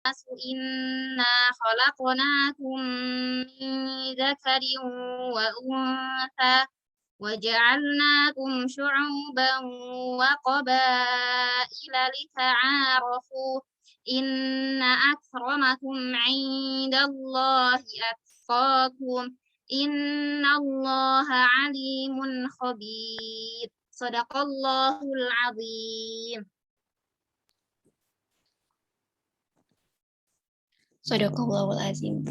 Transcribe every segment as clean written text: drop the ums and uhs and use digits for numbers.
إنا خلقناكم من ذكر وأنثى وجعلناكم شعوبا وقبائل لتعارفوا إن أكرمكم عند الله أتقاكم إن الله عليم خبير صدق الله العظيم. Shadaqallahul azim.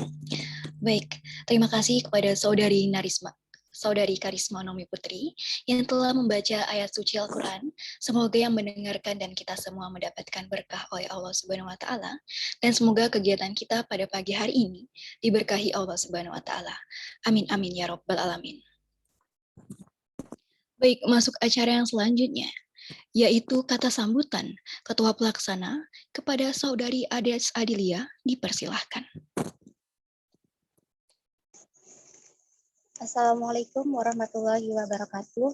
Baik, terima kasih kepada Saudari Karisma Nomi Putri yang telah membaca ayat suci Al-Quran. Semoga yang mendengarkan dan kita semua mendapatkan berkah oleh Allah Subhanahu wa Ta'ala. Dan semoga kegiatan kita pada pagi hari ini diberkahi Allah Subhanahu wa Ta'ala. Amin, amin, ya Rabbal Alamin. Baik, masuk acara yang selanjutnya, yaitu kata sambutan Ketua Pelaksana kepada Saudari Ades Adilia, dipersilahkan. Assalamualaikum warahmatullahi wabarakatuh.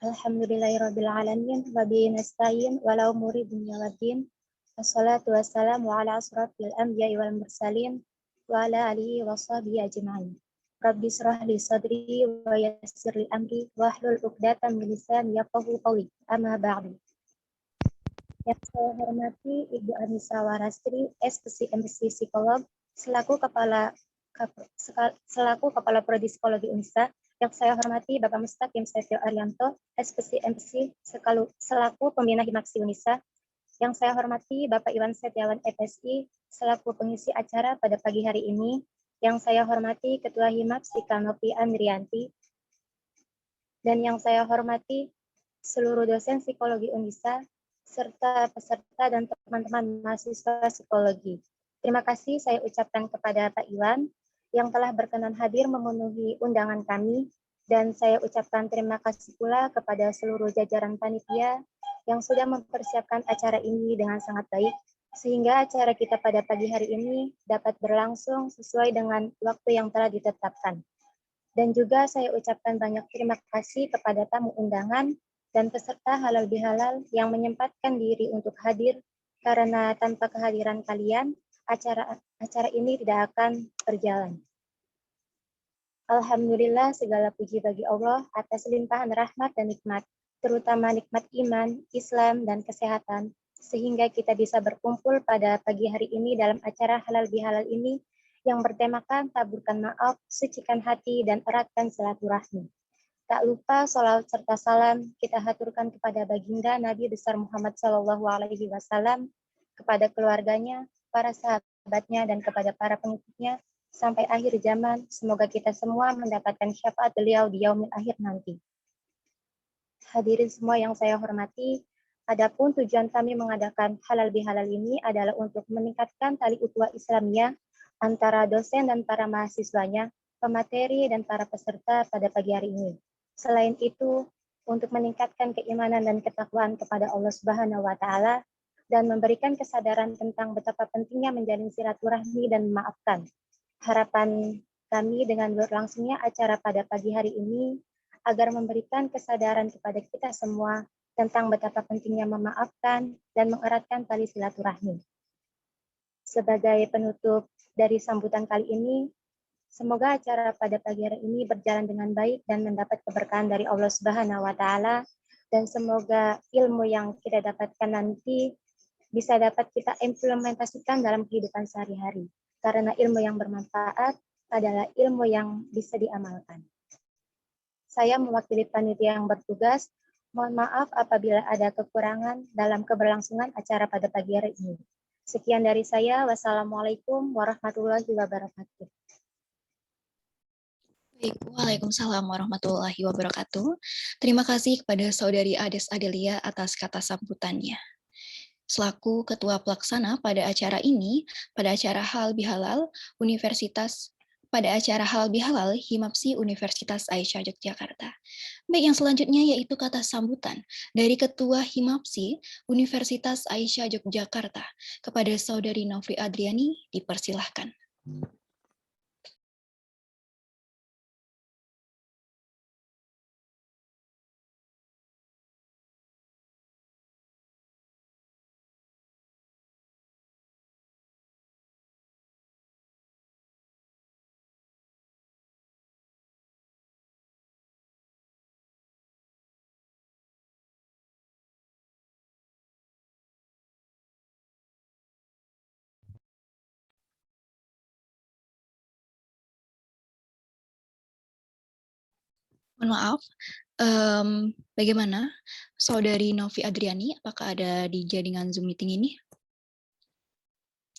Alhamdulillahirrabbilalamin. Wabihi nasta'in wala umuri dunya waddin. Wassalatu wassalamu ala asrafil anbiya'i wal mursalin wa ala alihi wa sahbihi ajma'in. Rabbi shrah li sadri wa yassir li amri wahlul 'uqdatam min lisani yafqahu qawli. Amma ba'du. Yang saya hormati Ibu Anissa Warastri, SPC Psikolog, selaku Kepala Prodi Psikologi Unisa. Yang saya hormati Bapak Mustaqim Setio Arianto, SPC selaku Pembina Himapsi Unisa. Yang saya hormati Bapak Iwan Setiawan FSI, selaku pengisi acara pada pagi hari ini. Yang saya hormati Ketua Himapsi Kanopi Andrianti. Dan yang saya hormati seluruh dosen psikologi Unisa, serta peserta dan teman-teman mahasiswa psikologi. Terima kasih saya ucapkan kepada Pak Iwan yang telah berkenan hadir memenuhi undangan kami, dan saya ucapkan terima kasih pula kepada seluruh jajaran panitia yang sudah mempersiapkan acara ini dengan sangat baik, sehingga acara kita pada pagi hari ini dapat berlangsung sesuai dengan waktu yang telah ditetapkan. Dan juga saya ucapkan banyak terima kasih kepada tamu undangan dan peserta halal bihalal yang menyempatkan diri untuk hadir, karena tanpa kehadiran kalian, acara ini tidak akan berjalan. Alhamdulillah, segala puji bagi Allah atas limpahan rahmat dan nikmat, terutama nikmat iman, Islam, dan kesehatan, sehingga kita bisa berkumpul pada pagi hari ini dalam acara halal bihalal ini yang bertemakan taburkan maaf, sucikan hati, dan eratkan silaturahmi. Tak lupa sholawat serta salam kita haturkan kepada baginda Nabi besar Muhammad SAW, kepada keluarganya, para sahabatnya, dan kepada para pengikutnya sampai akhir zaman. Semoga kita semua mendapatkan syafaat beliau di yaumil akhir nanti. Hadirin semua yang saya hormati, adapun tujuan kami mengadakan halal bihalal ini adalah untuk meningkatkan tali ukhuwah Islamiyah antara dosen dan para mahasiswanya, pemateri, dan para peserta pada pagi hari ini. Selain itu, untuk meningkatkan keimanan dan ketakwaan kepada Allah Subhanahu wa Ta'ala dan memberikan kesadaran tentang betapa pentingnya menjalin silaturahmi dan memaafkan. Harapan kami dengan berlangsungnya acara pada pagi hari ini agar memberikan kesadaran kepada kita semua tentang betapa pentingnya memaafkan dan mengeratkan tali silaturahmi. Sebagai penutup dari sambutan kali ini, semoga acara pada pagi hari ini berjalan dengan baik dan mendapat keberkahan dari Allah Subhanahu wa Ta'ala, dan semoga ilmu yang kita dapatkan nanti bisa dapat kita implementasikan dalam kehidupan sehari-hari, karena ilmu yang bermanfaat adalah ilmu yang bisa diamalkan. Saya mewakili panitia yang bertugas, mohon maaf apabila ada kekurangan dalam keberlangsungan acara pada pagi hari ini. Sekian dari saya. Wassalamualaikum warahmatullahi wabarakatuh. Baik, Waalaikumsalam warahmatullahi wabarakatuh. Terima kasih kepada Saudari Ades Adelia atas kata sambutannya. Selaku Ketua Pelaksana pada acara ini, pada acara Halal Bihalal Himapsi Universitas Aisyah Yogyakarta. Baik, yang selanjutnya yaitu kata sambutan dari Ketua Himapsi Universitas Aisyah Yogyakarta kepada Saudari Novri Adriani, dipersilahkan. Mohon maaf, bagaimana Saudari Novi Adriani, apakah ada di jaringan Zoom meeting ini?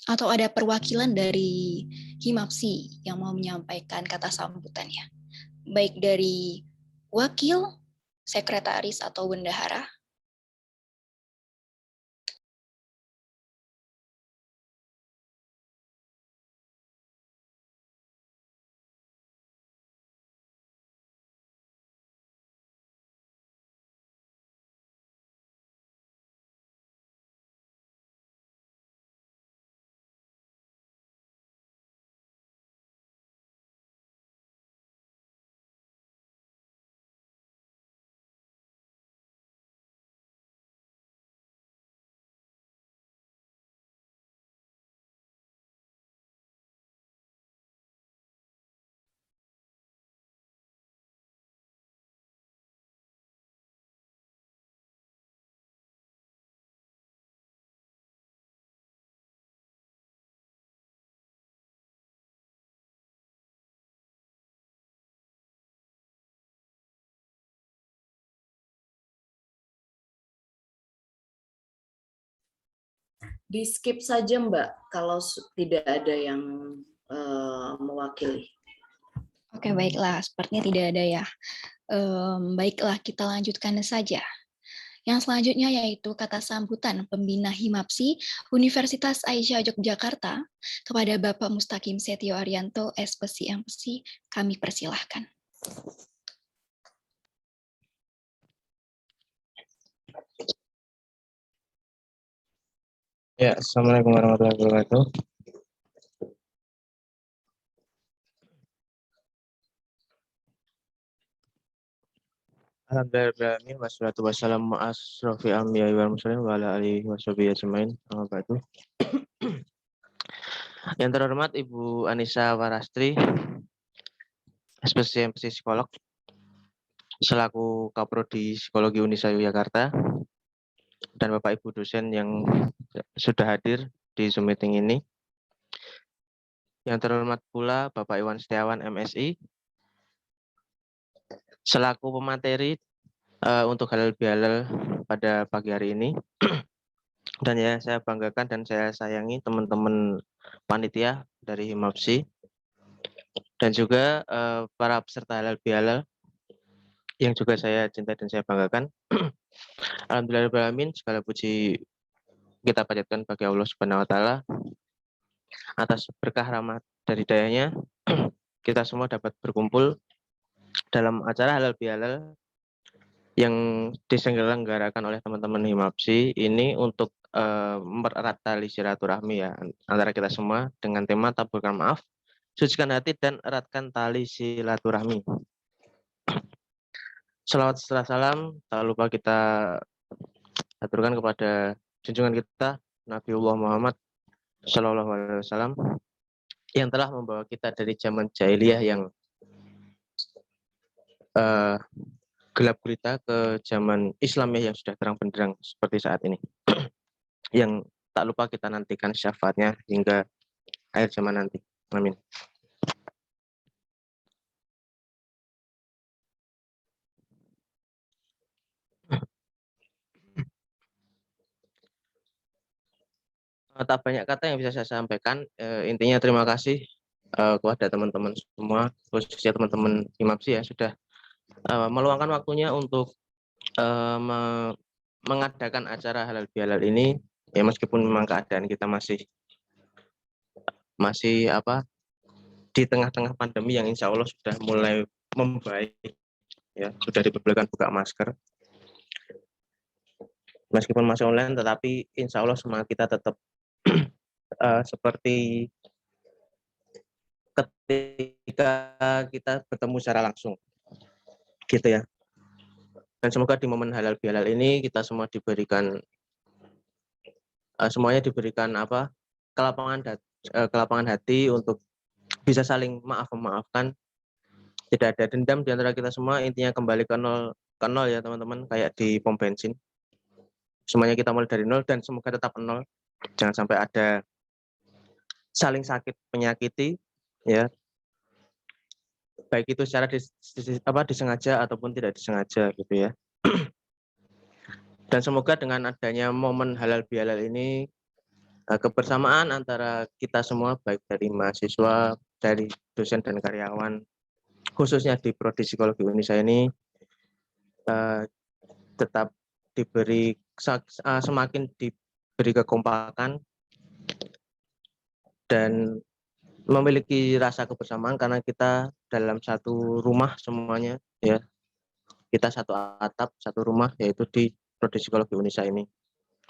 Atau ada perwakilan dari Himapsi yang mau menyampaikan kata sambutannya? Baik dari wakil, sekretaris, atau bendahara? Di skip saja Mbak, kalau tidak ada yang mewakili. Oke, baiklah. Sepertinya tidak ada ya. Baiklah, kita lanjutkan saja. Yang selanjutnya yaitu kata sambutan pembina Himapsi Universitas Aisyah Yogyakarta kepada Bapak Mustaqim Setio Arianto, SPSI MPSI, kami persilahkan. Ya, Assalamualaikum warahmatullahi wabarakatuh. Alhamdulillahirrahmanirrahim. Wassalatu wassalamu asrofil anbiya'i wal mursalin wa ala alihi washabihi ajmain. Amma ba'du. Yang terhormat Ibu Anissa Warastri, SPSI Psikolog, selaku Kaprodi Psikologi Unisa Yogyakarta, dan Bapak Ibu dosen yang sudah hadir di Zoom meeting ini. Yang terhormat pula Bapak Iwan Setiawan, MSI, selaku pemateri untuk halal bihalal pada pagi hari ini. Dan ya, saya banggakan dan saya sayangi teman-teman panitia dari Himapsi dan juga para peserta halal bihalal yang juga saya cintai dan saya banggakan. Alhamdulillahirrahmanirrahim, segala puji kita panjatkan bagi Allah Subhanahu wa taala atas berkah rahmat dari dayanya kita semua dapat berkumpul dalam acara halal bihalal yang diselenggarakan oleh teman-teman Himapsi ini untuk mempererat tali silaturahmi ya antara kita semua dengan tema taburkan maaf, sucikan hati dan eratkan tali silaturahmi. Salawat serta salam tak lupa kita aturkan kepada junjungan kita Nabiullah Muhammad Shallallahu Alaihi Wasallam yang telah membawa kita dari zaman jahiliyah yang gelap gulita ke zaman Islamiyah yang sudah terang benderang seperti saat ini. Yang tak lupa kita nantikan syafaatnya hingga akhir zaman nanti. Amin. Tak banyak kata yang bisa saya sampaikan. Intinya terima kasih kepada teman-teman semua, khususnya teman-teman Himapsi ya sudah meluangkan waktunya untuk mengadakan acara halal bihalal ini. Ya meskipun memang keadaan kita masih di tengah-tengah pandemi yang insya Allah sudah mulai membaik, ya sudah diperbolehkan buka masker. Meskipun masih online, tetapi insya Allah semangat kita tetap seperti ketika kita bertemu secara langsung, gitu ya. Dan semoga di momen halal bihalal ini kita semua diberikan semuanya diberikan kelapangan hati untuk bisa saling memaafkan. Tidak ada dendam di antara kita semua, intinya kembali ke nol ya teman-teman, kayak di pom bensin. Semuanya kita mulai dari nol dan semoga tetap nol. Jangan sampai ada saling sakit menyakiti ya. baik itu secara disengaja ataupun tidak disengaja gitu ya. Dan semoga dengan adanya momen halal bihalal ini, kebersamaan antara kita semua, baik dari mahasiswa, dari dosen dan karyawan, khususnya di Prodi Psikologi Unisa ini, tetap diberi semakin diberi kekompakan dan memiliki rasa kebersamaan karena kita dalam satu rumah semuanya ya. Kita satu atap, satu rumah, yaitu di Prodi Psikologi Unisa ini.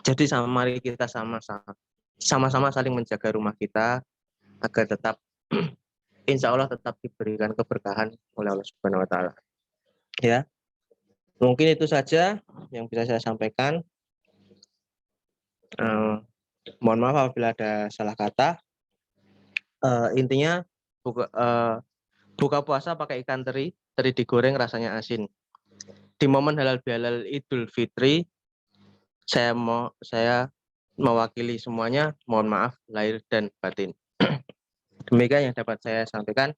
Jadi mari kita sama-sama saling menjaga rumah kita agar tetap insya Allah tetap diberikan keberkahan oleh Allah Subhanahu wa Ta'ala. Ya, mungkin itu saja yang bisa saya sampaikan. Mohon maaf apabila ada salah kata. Intinya buka puasa pakai ikan teri digoreng rasanya asin. Di momen halal bihalal Idul Fitri, saya mewakili semuanya, mohon maaf lahir dan batin. Demikian yang dapat saya sampaikan.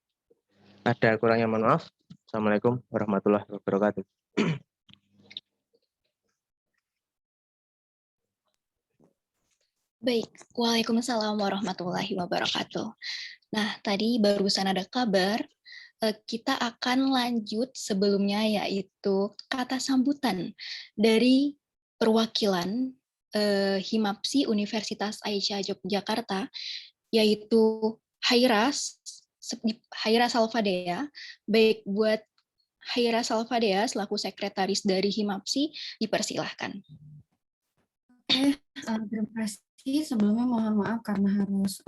Ada kurangnya mohon maaf. Assalamualaikum warahmatullahi wabarakatuh. Baik, Waalaikumsalam warahmatullahi wabarakatuh. Nah, tadi barusan ada kabar, kita akan lanjut sebelumnya, yaitu kata sambutan dari perwakilan Himapsi Universitas Aisyah Yogyakarta, yaitu Haira Salvadea. Baik, buat Haira Salvadea selaku sekretaris dari Himapsi, dipersilahkan. Oke, terima kasih. Sebelumnya mohon maaf karena harus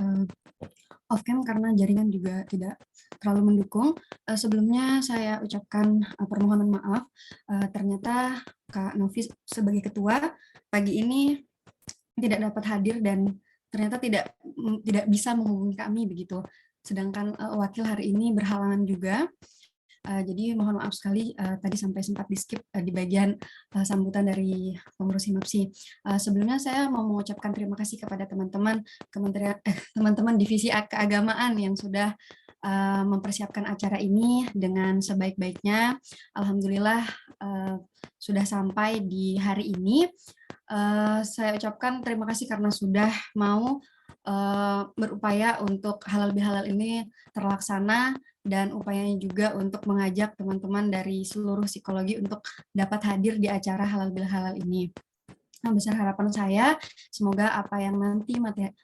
off cam karena jaringan juga tidak terlalu mendukung. Sebelumnya saya ucapkan permohonan maaf. Ternyata Kak Novi sebagai ketua pagi ini tidak dapat hadir dan ternyata tidak bisa menghubungi kami begitu. Sedangkan wakil hari ini berhalangan juga. Jadi mohon maaf sekali tadi sampai sempat di-skip di bagian sambutan dari pengurus Himapsi. Sebelumnya saya mau mengucapkan terima kasih kepada teman-teman teman-teman divisi keagamaan yang sudah mempersiapkan acara ini dengan sebaik-baiknya. Alhamdulillah sudah sampai di hari ini. Saya ucapkan terima kasih karena sudah mau berupaya untuk halal bihalal ini terlaksana, dan upayanya juga untuk mengajak teman-teman dari seluruh psikologi untuk dapat hadir di acara halal bihalal ini. Nah, besar harapan saya, semoga apa yang nanti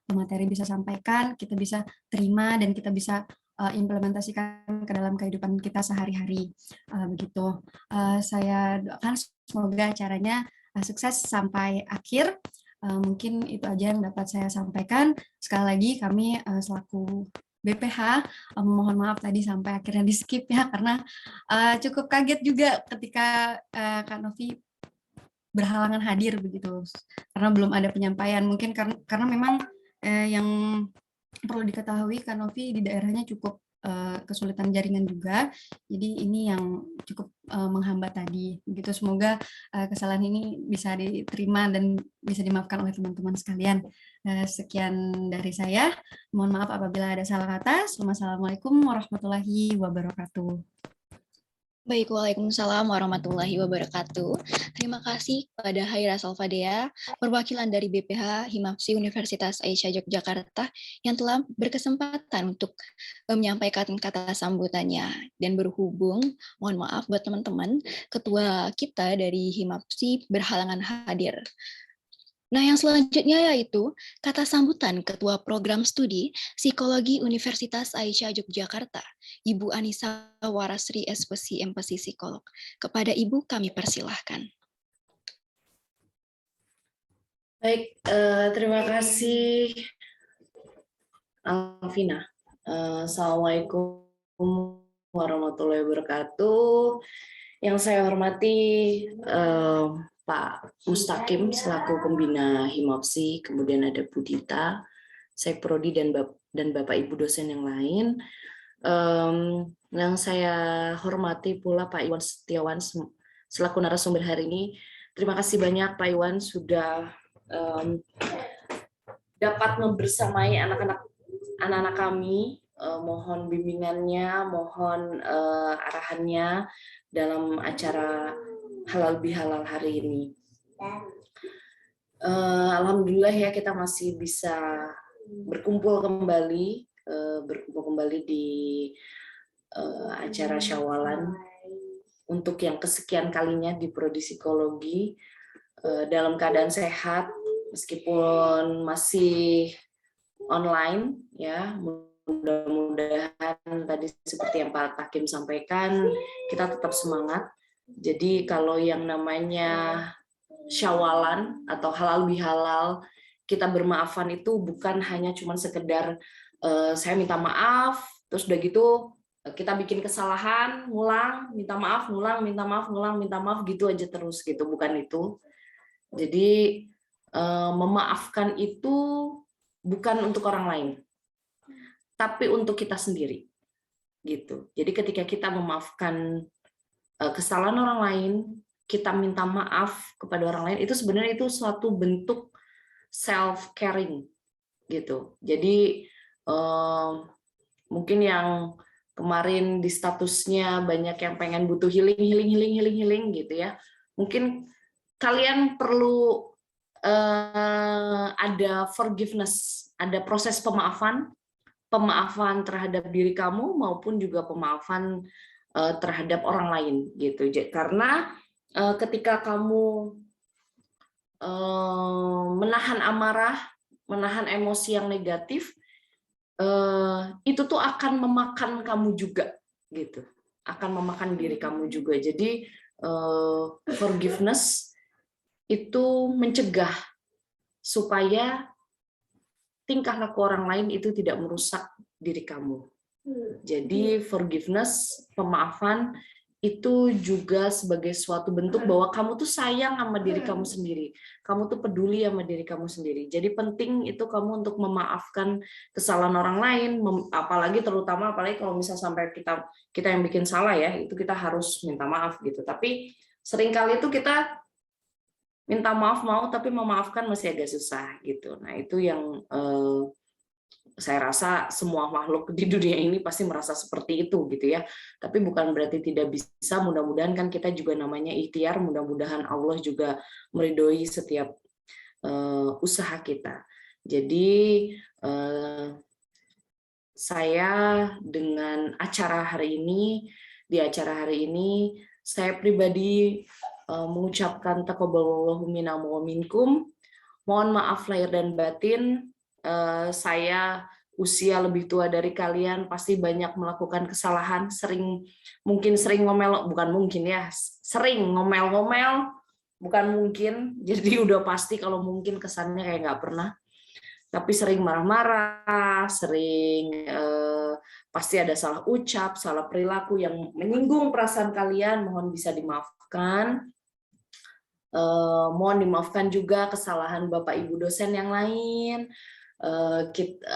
materi bisa sampaikan, kita bisa terima dan kita bisa implementasikan ke dalam kehidupan kita sehari-hari. Begitu. Saya doakan semoga acaranya sukses sampai akhir. Mungkin itu aja yang dapat saya sampaikan. Sekali lagi kami selaku BPH mohon maaf tadi sampai akhirnya di skip ya, karena cukup kaget juga ketika Kak Novi berhalangan hadir begitu, karena belum ada penyampaian. Mungkin karena memang yang perlu diketahui Kak Novi di daerahnya cukup kesulitan jaringan juga, jadi ini yang cukup menghambat tadi begitu. Semoga kesalahan ini bisa diterima dan bisa dimaafkan oleh teman-teman sekalian. Sekian dari saya, mohon maaf apabila ada salah kata. Wassalamualaikum warahmatullahi wabarakatuh. Baik, Waalaikumsalam warahmatullahi wabarakatuh. Terima kasih kepada Haira Salvadea, perwakilan dari BPH Himapsi Universitas Aisyah Yogyakarta yang telah berkesempatan untuk menyampaikan kata sambutannya. Dan berhubung, mohon maaf buat teman-teman, ketua kita dari Himapsi berhalangan hadir. Nah, yang selanjutnya yaitu kata sambutan Ketua Program Studi Psikologi Universitas Aisyah Yogyakarta, Ibu Anissa Warasri, SPC MPC Psikolog. Kepada Ibu kami persilahkan. Baik, terima kasih Alvina. Assalamualaikum warahmatullahi wabarakatuh. Yang saya hormati Pak Mustaqim selaku pembina Himapsi, kemudian ada Bu Dita, Sekprodi, dan Bapak Ibu dosen yang lain. Yang saya hormati pula Pak Iwan Setiawan selaku narasumber hari ini. Terima kasih banyak Pak Iwan sudah dapat membersamai anak-anak kami mohon bimbingannya, mohon arahannya dalam acara halal bihalal hari ini. Alhamdulillah ya kita masih bisa berkumpul kembali di acara Syawalan untuk yang kesekian kalinya di Prodi Psikologi dalam keadaan sehat meskipun masih online ya. Mudah-mudahan tadi seperti yang Pak Takim sampaikan, kita tetap semangat. Jadi kalau yang namanya Syawalan atau halal bihalal, kita bermaafan itu bukan hanya cuma sekedar saya minta maaf, terus udah gitu kita bikin kesalahan, ngulang, minta maaf, ngulang, minta maaf, ngulang, minta maaf gitu aja terus gitu, bukan itu. Jadi memaafkan itu bukan untuk orang lain, tapi untuk kita sendiri, gitu. Jadi ketika kita memaafkan kesalahan orang lain, kita minta maaf kepada orang lain, itu sebenarnya itu suatu bentuk self caring, gitu. Jadi mungkin yang kemarin di statusnya banyak yang pengen butuh healing gitu ya. Mungkin kalian perlu ada forgiveness, ada proses pemaafan terhadap diri kamu maupun juga pemaafan terhadap orang lain gitu. Karena ketika kamu menahan amarah, menahan emosi yang negatif, itu tuh akan memakan kamu juga gitu. Akan memakan diri kamu juga. Jadi forgiveness itu mencegah supaya tingkah laku orang lain itu tidak merusak diri kamu. Jadi forgiveness, pemaafan itu juga sebagai suatu bentuk bahwa kamu tuh sayang sama diri kamu sendiri. Kamu tuh peduli sama diri kamu sendiri. Jadi penting itu kamu untuk memaafkan kesalahan orang lain, apalagi kalau misal sampai kita yang bikin salah ya, itu kita harus minta maaf gitu. Tapi seringkali itu kita minta maaf tapi memaafkan masih agak susah gitu. Nah itu yang saya rasa semua makhluk di dunia ini pasti merasa seperti itu gitu ya. Tapi bukan berarti tidak bisa. Mudah-mudahan kan kita juga namanya ikhtiar. Mudah-mudahan Allah juga meridhoi setiap usaha kita. Jadi saya dengan acara hari ini, saya pribadi mengucapkan taqabbalallahu minna wa minkum. Mohon maaf lahir dan batin, saya usia lebih tua dari kalian, pasti banyak melakukan kesalahan, sering ngomel, sering ngomel-ngomel, bukan mungkin, jadi udah pasti kalau mungkin kesannya kayak nggak pernah. Tapi sering marah-marah, sering pasti ada salah ucap, salah perilaku yang menyinggung perasaan kalian, mohon bisa dimaafkan. Mohon dimaafkan juga kesalahan Bapak Ibu dosen yang lain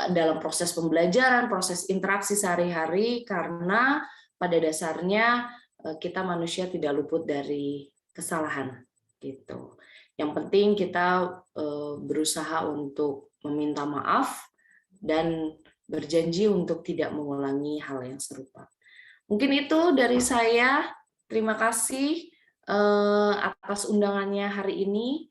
dalam proses pembelajaran, proses interaksi sehari-hari, karena pada dasarnya kita manusia tidak luput dari kesalahan gitu. Yang penting kita berusaha untuk meminta maaf dan berjanji untuk tidak mengulangi hal yang serupa. Mungkin itu dari saya. Terima kasih atas undangannya hari ini.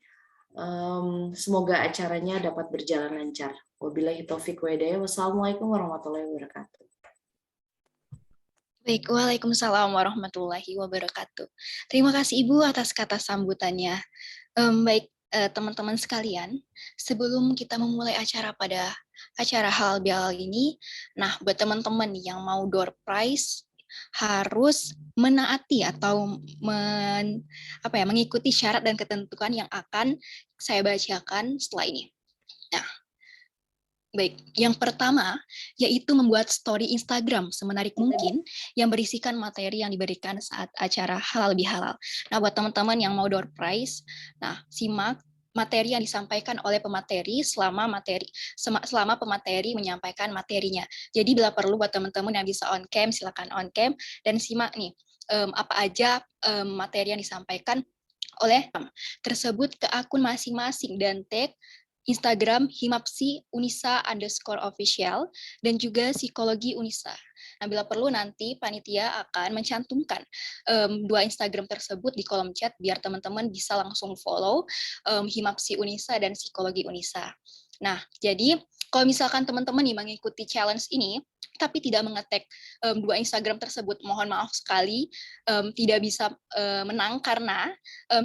Semoga acaranya dapat berjalan lancar. Wabillahi taufiq wa hidayah. Wassalamualaikum warahmatullahi wabarakatuh. Baik, waalaikumsalam warahmatullahi wabarakatuh. Terima kasih Ibu atas kata sambutannya. Baik, teman-teman sekalian, sebelum kita memulai acara pada acara halal bihalal ini, nah buat teman-teman yang mau door prize harus menaati atau mengikuti syarat dan ketentuan yang akan saya bacakan setelah ini. Nah, baik, yang pertama yaitu membuat story Instagram semenarik mungkin yang berisikan materi yang diberikan saat acara halal bihalal. Nah, buat teman-teman yang mau door prize, nah simak materi yang disampaikan oleh pemateri selama pemateri menyampaikan materinya. Jadi bila perlu buat teman-teman yang bisa on cam, silakan on cam dan simak nih apa aja materi yang disampaikan oleh tersebut ke akun masing-masing dan tag Instagram Himapsi Unisa_official, dan juga Psikologi Unisa. Nah, bila perlu nanti panitia akan mencantumkan dua Instagram tersebut di kolom chat biar teman-teman bisa langsung follow Himapsi Unisa dan Psikologi Unisa. Nah, jadi kalau misalkan teman-teman nih mengikuti challenge ini, tapi tidak mengetek dua Instagram tersebut, mohon maaf sekali tidak bisa menang karena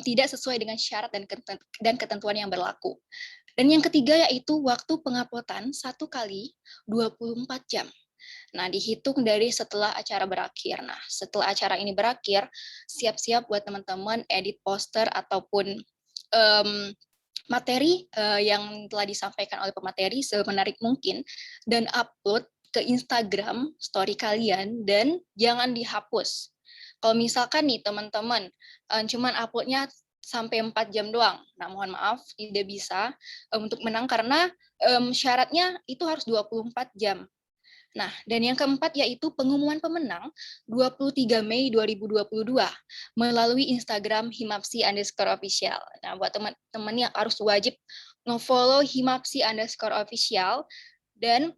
tidak sesuai dengan syarat dan ketentuan yang berlaku. Dan yang ketiga yaitu waktu penguploadan 1 kali 24 jam. Nah, dihitung dari setelah acara berakhir. Nah, setelah acara ini berakhir, siap-siap buat teman-teman edit poster ataupun materi yang telah disampaikan oleh pemateri semenarik mungkin dan upload ke Instagram story kalian dan jangan dihapus. Kalau misalkan nih teman-teman cuman uploadnya sampai 4 jam doang. Nah, mohon maaf tidak bisa untuk menang karena syaratnya itu harus 24 jam. Nah, dan yang keempat yaitu pengumuman pemenang 23 Mei 2022 melalui Instagram Himapsi_official. Nah, buat teman-teman yang harus wajib nge-follow Himapsi_official dan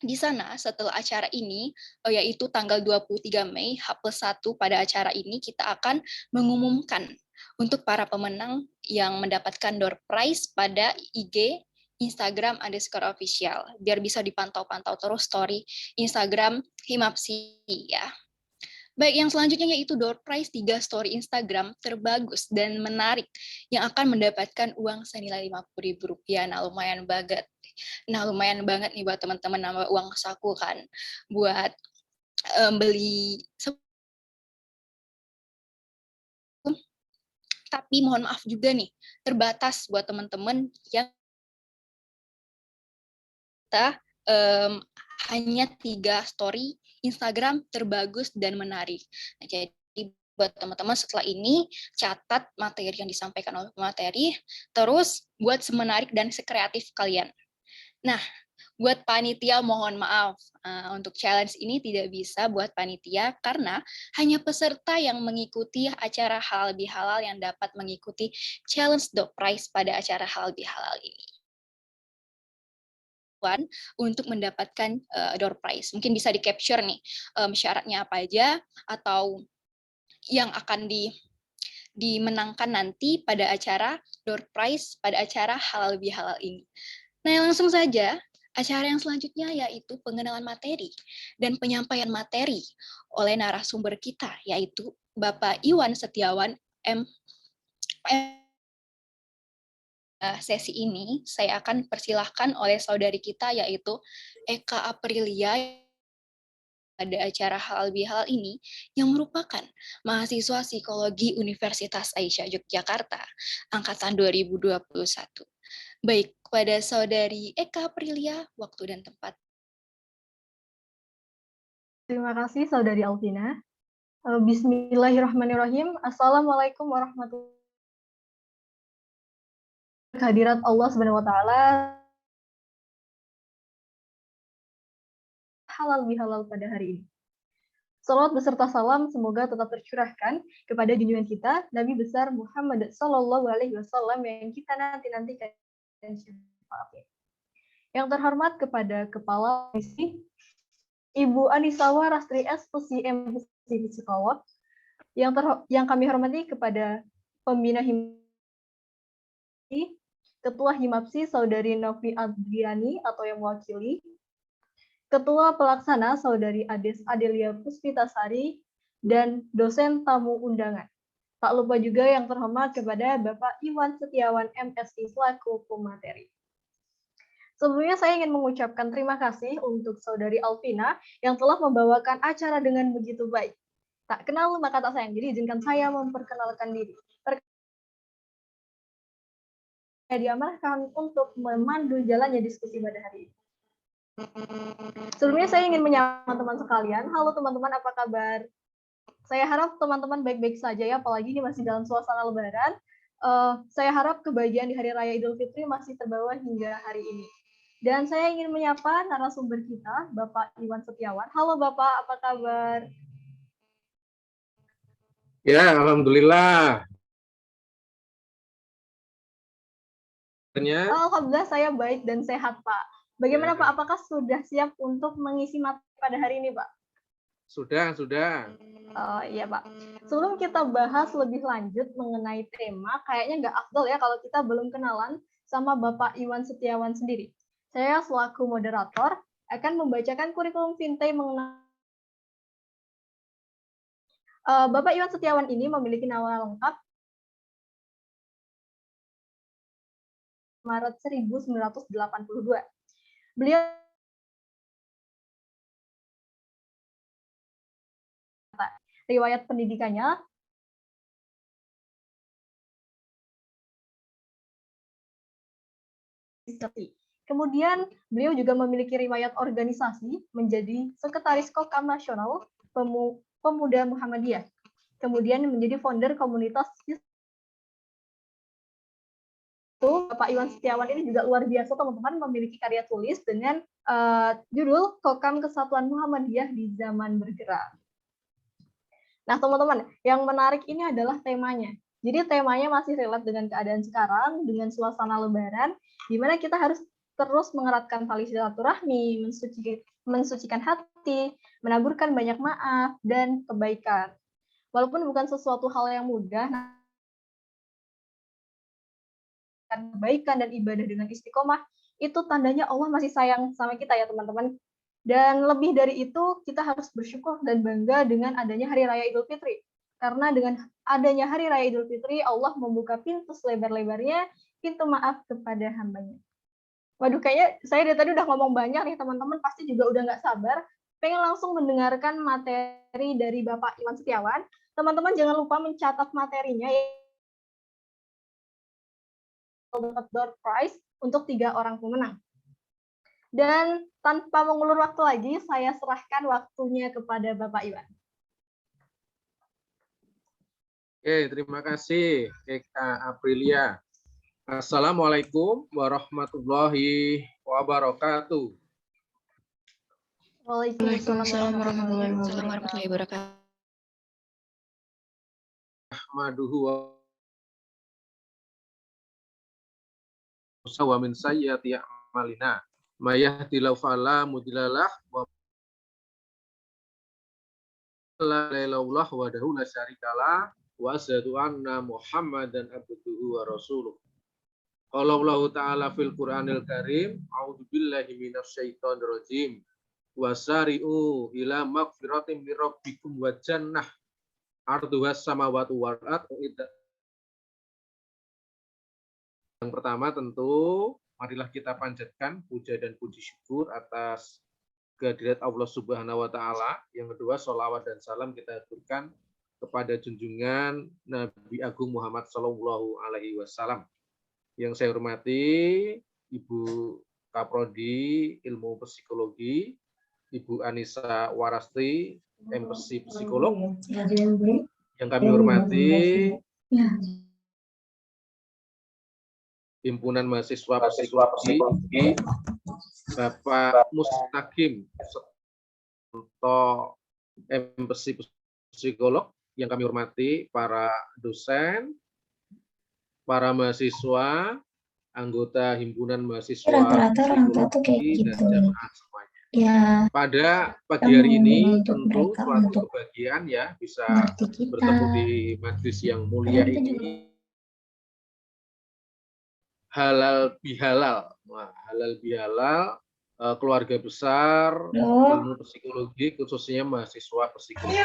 di sana setelah acara ini, yaitu tanggal 23 Mei, H+1 pada acara ini, kita akan mengumumkan untuk para pemenang yang mendapatkan door prize pada IG Instagram_official, biar bisa dipantau-pantau terus story Instagram Himapsi ya. Baik, yang selanjutnya yaitu door prize 3 story Instagram terbagus dan menarik yang akan mendapatkan uang senilai Rp50.000. Nah, lumayan banget. Nah, lumayan banget nih buat teman-teman nambah uang saku kan buat beli. Tapi mohon maaf juga nih, terbatas buat teman-teman yang kita hanya 3 story Instagram terbagus dan menarik. Nah, jadi buat teman-teman setelah ini catat materi yang disampaikan oleh pemateri, terus buat semenarik dan sekreatif kalian. Nah, buat panitia mohon maaf, untuk challenge ini tidak bisa buat panitia karena hanya peserta yang mengikuti acara halal bihalal yang dapat mengikuti challenge door prize pada acara halal bihalal ini. Untuk mendapatkan door prize. Mungkin bisa di-capture nih syaratnya apa aja atau yang akan dimenangkan nanti pada acara door prize pada acara halal bihalal ini. Nah, langsung saja acara yang selanjutnya yaitu pengenalan materi dan penyampaian materi oleh narasumber kita yaitu Bapak Iwan Setiawan Sesi ini saya akan persilahkan oleh saudari kita yaitu Eka Aprilia pada acara halal bihalal ini yang merupakan mahasiswa psikologi Universitas Aisyah Yogyakarta angkatan 2021. Baik, kepada saudari Eka Aprilia, waktu dan tempat. Terima kasih saudari Alvina. Bismillahirrahmanirrahim. Assalamualaikum warahmatullahi wabarakatuh. Kehadirat Allah Subhanahu wa taala halal bihalal pada hari ini. Salawat beserta salam semoga tetap tercurahkan kepada junjungan kita Nabi besar Muhammad Sallallahu Alaihi Wasallam yang kita nanti-nantikan dan syafaatnya. Yang terhormat kepada Kepala Komisi Ibu Anisawa Rastri S.Pusi M.Pusi Psikolog, yang kami hormati kepada Pembina Himapsi, Ketua Himapsi Saudari Novi Adriani atau yang mewakili, Ketua Pelaksana Saudari Ades Adelia Puspitasari, dan dosen tamu undangan. Tak lupa juga yang terhormat kepada Bapak Iwan Setiawan MSI selaku pemateri. Sebelumnya saya ingin mengucapkan terima kasih untuk Saudari Alvina yang telah membawakan acara dengan begitu baik. Tak kenal maka tak sayang, jadi izinkan saya memperkenalkan diri. Saya diamanahkan untuk memandu jalannya diskusi pada hari ini. Sebelumnya saya ingin menyapa teman-teman sekalian. Halo teman-teman, apa kabar? Saya harap teman-teman baik-baik saja ya, apalagi ini masih dalam suasana Lebaran. Saya harap kebahagiaan di Hari Raya Idul Fitri masih terbawa hingga hari ini. Dan saya ingin menyapa narasumber kita, Bapak Iwan Setiawan. Halo Bapak, apa kabar? Ya, alhamdulillah. Alhamdulillah saya baik dan sehat, Pak. Bagaimana Ya. Pak? Apakah sudah siap untuk mengisi materi pada hari ini, Pak? Sudah. Oh iya, Pak. Sebelum kita bahas lebih lanjut mengenai tema, kayaknya nggak afdol ya kalau kita belum kenalan sama Bapak Iwan Setiawan sendiri. Saya selaku moderator akan membacakan kurikulum Vinte mengenai Bapak Iwan Setiawan ini memiliki nama lengkap Maret 1982. Beliau riwayat pendidikannya kemudian beliau juga memiliki riwayat organisasi menjadi Sekretaris Kokam Nasional Pemuda Muhammadiyah. Kemudian menjadi founder komunitas Bapak Iwan Setiawan ini juga luar biasa teman-teman, memiliki karya tulis dengan judul Kokam Kesatuan Muhammadiyah di Zaman Bergerak. Nah teman-teman, yang menarik ini adalah temanya. Jadi temanya masih relate dengan keadaan sekarang, dengan suasana lebaran, di mana kita harus terus mengeratkan tali silaturahmi, mensucikan hati, menaburkan banyak maaf, dan kebaikan. Walaupun bukan sesuatu hal yang mudah, kebaikan dan ibadah dengan istiqomah, itu tandanya Allah masih sayang sama kita ya teman-teman. Dan lebih dari itu, kita harus bersyukur dan bangga dengan adanya Hari Raya Idul Fitri. Karena dengan adanya Hari Raya Idul Fitri, Allah membuka pintu selebar-lebarnya, pintu maaf kepada hambanya. Waduh, kayaknya saya dari tadi udah ngomong banyak nih, teman-teman pasti juga udah nggak sabar, pengen langsung mendengarkan materi dari Bapak Iwan Setiawan. Teman-teman jangan lupa mencatat materinya, door prize untuk 3 orang pemenang. Dan tanpa mengulur waktu lagi, saya serahkan waktunya kepada Bapak Iwan. Oke, terima kasih Eka Aprilia. Assalamualaikum warahmatullahi wabarakatuh. Waalaikumsalam warahmatullahi wabarakatuh. Ahmaduhu wa min sayyiati a'malina. Mayahdillahu fala mudhillalah wa la ilaha illallah wahdahu la syarikalah wa asyhadu anna Muhammadan abduhu wa rasuluh. Qala Allah Ta'ala fil Qur'anil Karim, a'udzu billahi minasy syaithanir rajim. Wasari'u ila magfiratin mir rabbikum wa jannah arduhas samawati wal ardh. Yang pertama tentu marilah kita panjatkan puja dan puji syukur atas kehadirat Allah Subhanahu wa Ta'ala. Yang kedua, sholawat dan salam kita aturkan kepada junjungan Nabi Agung Muhammad Sallallahu Alaihi Wasallam. Yang saya hormati Ibu Kaprodi Ilmu Psikologi, Ibu Anissa Warasti, MPsi Psikolog. Yang kami hormati Himpunan Mahasiswa Psikologi, Bapak Mustaqim atau MPsi Psikolog, yang kami hormati para dosen, para mahasiswa, anggota Himpunan Mahasiswa Psikologi, dan jamaah semuanya. Ya, pada pagi hari ini tentu suatu kebahagiaan ya bisa bertemu di majelis yang mulia ini. Halal bihalal, halal bihalal, keluarga besar ilmu psikologi khususnya mahasiswa psikologi.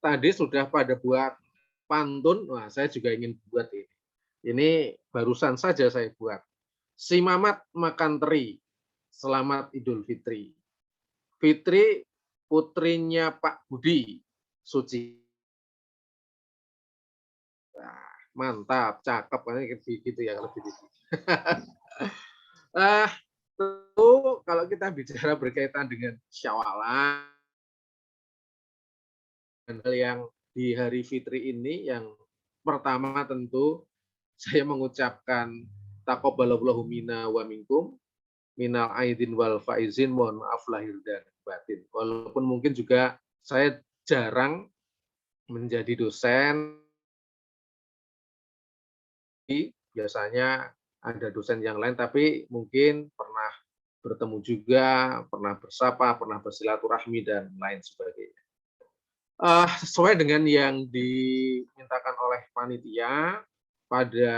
Tadi sudah pada buat pantun, saya juga ingin buat ini. Ini barusan saja saya buat. Si Mamat makan teri, selamat Idul Fitri. Fitri putrinya Pak Budi, suci. Mantap, cakep kan gitu ya lebih gitu. Tentu kalau kita bicara berkaitan dengan syawalan dan hal yang di hari Fitri ini, yang pertama tentu saya mengucapkan taqabbalallahu minna wa minkum minal aidin wal faizin, mohon maaf lahir dan batin. Walaupun mungkin juga saya jarang menjadi dosen biasanya ada dosen yang lain, tapi mungkin pernah bertemu juga, pernah bersapa, pernah bersilaturahmi, dan lain sebagainya. Sesuai dengan yang dimintakan oleh panitia, pada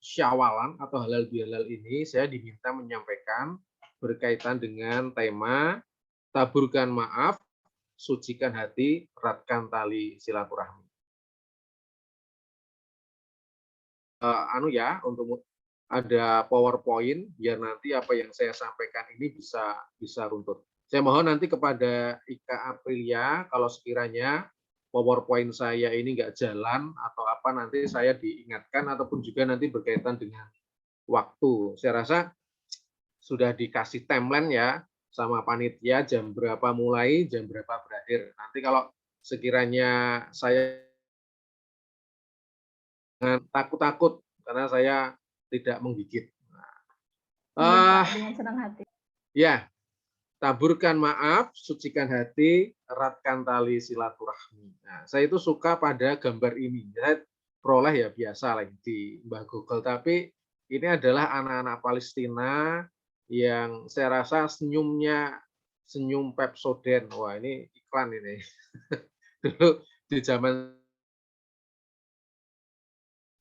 Syawalan atau halal bihalal ini saya diminta menyampaikan berkaitan dengan tema taburkan maaf, sucikan hati, eratkan tali silaturahmi. Untuk ada PowerPoint biar nanti apa yang saya sampaikan ini bisa runtut. Saya mohon nanti kepada Ika Aprilia kalau sekiranya PowerPoint saya ini nggak jalan atau apa, nanti saya diingatkan, ataupun juga nanti berkaitan dengan waktu. Saya rasa sudah dikasih timeline ya sama panitia, jam berapa mulai, jam berapa berakhir. Nanti kalau sekiranya saya takut-takut karena saya tidak menggigit. Dengan senang hati. Ya, taburkan maaf, sucikan hati, eratkan tali silaturahmi. Nah, saya itu suka pada gambar ini. Saya peroleh ya biasa lagi di Mbah Google, tapi ini adalah anak-anak Palestina yang saya rasa senyumnya senyum Pepsodent. Wah, ini iklan ini. Dulu di zaman,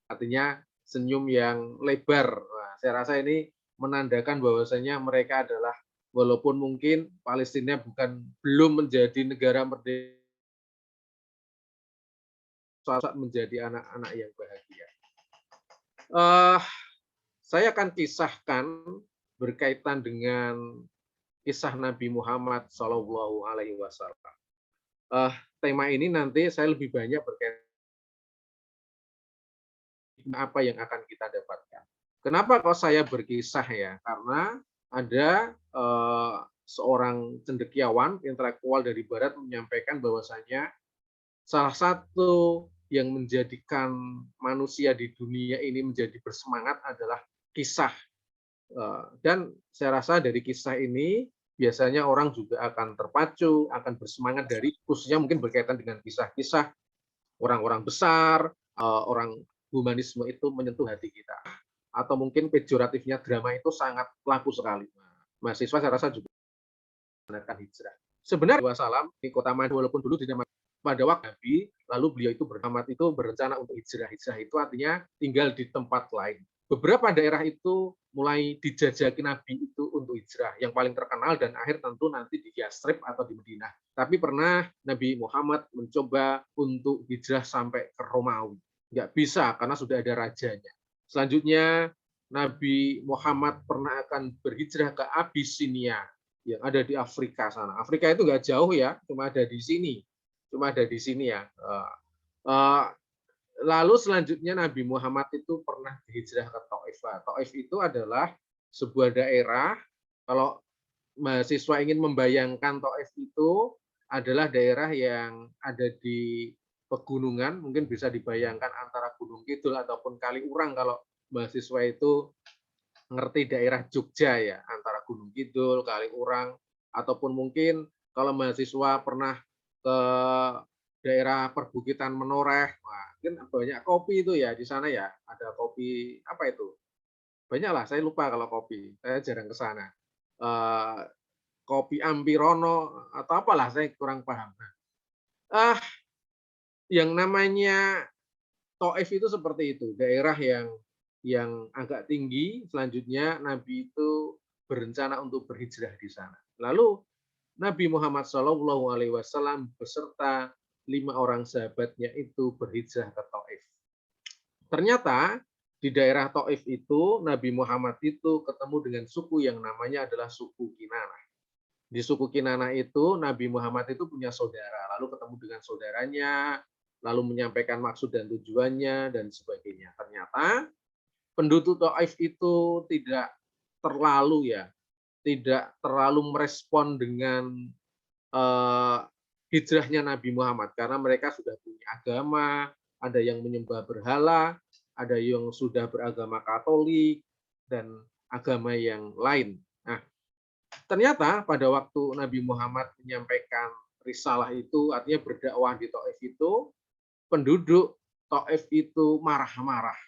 artinya senyum yang lebar. Nah, saya rasa ini menandakan bahwasanya mereka adalah, walaupun mungkin Palestina belum menjadi negara merdeka, saat menjadi anak-anak yang bahagia. Saya akan kisahkan berkaitan dengan kisah Nabi Muhammad SAW. Tema ini nanti saya lebih banyak berkaitan apa yang akan kita dapatkan. Kenapa kok saya berkisah ya? Karena ada seorang cendekiawan intelektual dari Barat menyampaikan bahwasanya salah satu yang menjadikan manusia di dunia ini menjadi bersemangat adalah kisah. Dan saya rasa dari kisah ini biasanya orang juga akan terpacu, akan bersemangat dari, khususnya mungkin berkaitan dengan kisah-kisah orang-orang besar, orang humanisme itu menyentuh hati kita. Atau mungkin pejoratifnya drama itu sangat laku sekali. Mahasiswa saya rasa juga menggunakan hijrah. Sebenarnya Wassalam di kota Madinah, walaupun dulu dinamakan pada waktu Nabi, lalu beliau itu berencana untuk hijrah. Hijrah itu artinya tinggal di tempat lain. Beberapa daerah itu mulai dijajaki Nabi itu untuk hijrah. Yang paling terkenal dan akhir tentu nanti di Yasrib atau di Madinah. Tapi pernah Nabi Muhammad mencoba untuk hijrah sampai ke Romawi. Nggak bisa karena sudah ada rajanya. Selanjutnya Nabi Muhammad pernah akan berhijrah ke Abyssinia yang ada di Afrika sana. Afrika itu nggak jauh ya, cuma ada di sini ya. Lalu selanjutnya Nabi Muhammad itu pernah berhijrah ke Taif. Taif itu adalah sebuah daerah, kalau mahasiswa ingin membayangkan Taif itu adalah daerah yang ada di pegunungan, mungkin bisa dibayangkan antara Gunung Kidul ataupun Kaliurang kalau mahasiswa itu ngerti daerah Jogja ya, antara Gunung Kidul, Kaliurang, ataupun mungkin kalau mahasiswa pernah ke daerah perbukitan Menoreh, mungkin banyak kopi itu ya di sana ya, ada kopi apa itu? Banyak lah, saya lupa kalau kopi, saya jarang ke sana. Kopi Ampirono atau apalah, saya kurang paham. Yang namanya Taif itu seperti itu, daerah yang agak tinggi. Selanjutnya Nabi itu berencana untuk berhijrah di sana. Lalu Nabi Muhammad SAW beserta 5 orang sahabatnya itu berhijrah ke Taif. Ternyata di daerah Taif itu Nabi Muhammad itu ketemu dengan suku yang namanya adalah suku Kinanah. Di suku Kinanah itu Nabi Muhammad itu punya saudara, lalu ketemu dengan saudaranya, lalu menyampaikan maksud dan tujuannya dan sebagainya. Ternyata penduduk Taif itu tidak terlalu merespon dengan hijrahnya Nabi Muhammad, karena mereka sudah punya agama, ada yang menyembah berhala, ada yang sudah beragama Katolik dan agama yang lain. Nah, ternyata pada waktu Nabi Muhammad menyampaikan risalah itu, artinya berdakwah di Taif itu, penduduk Taif itu marah-marah.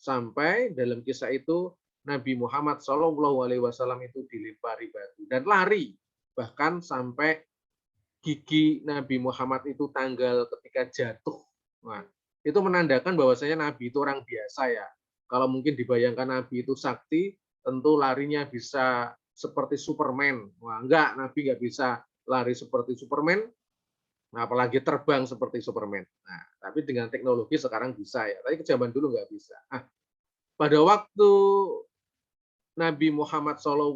sampai dalam kisah itu Nabi Muhammad SAW itu dilempari batu dan lari, bahkan sampai gigi Nabi Muhammad itu tanggal ketika jatuh. Nah, itu menandakan bahwasanya Nabi itu orang biasa ya. Kalau mungkin dibayangkan Nabi itu sakti, tentu larinya bisa seperti Superman. Wah, enggak, Nabi enggak bisa lari seperti Superman, nah, apalagi terbang seperti Superman. Nah, tapi dengan teknologi sekarang bisa ya. Tapi ke zaman dulu enggak bisa. Nah, pada waktu Nabi Muhammad SAW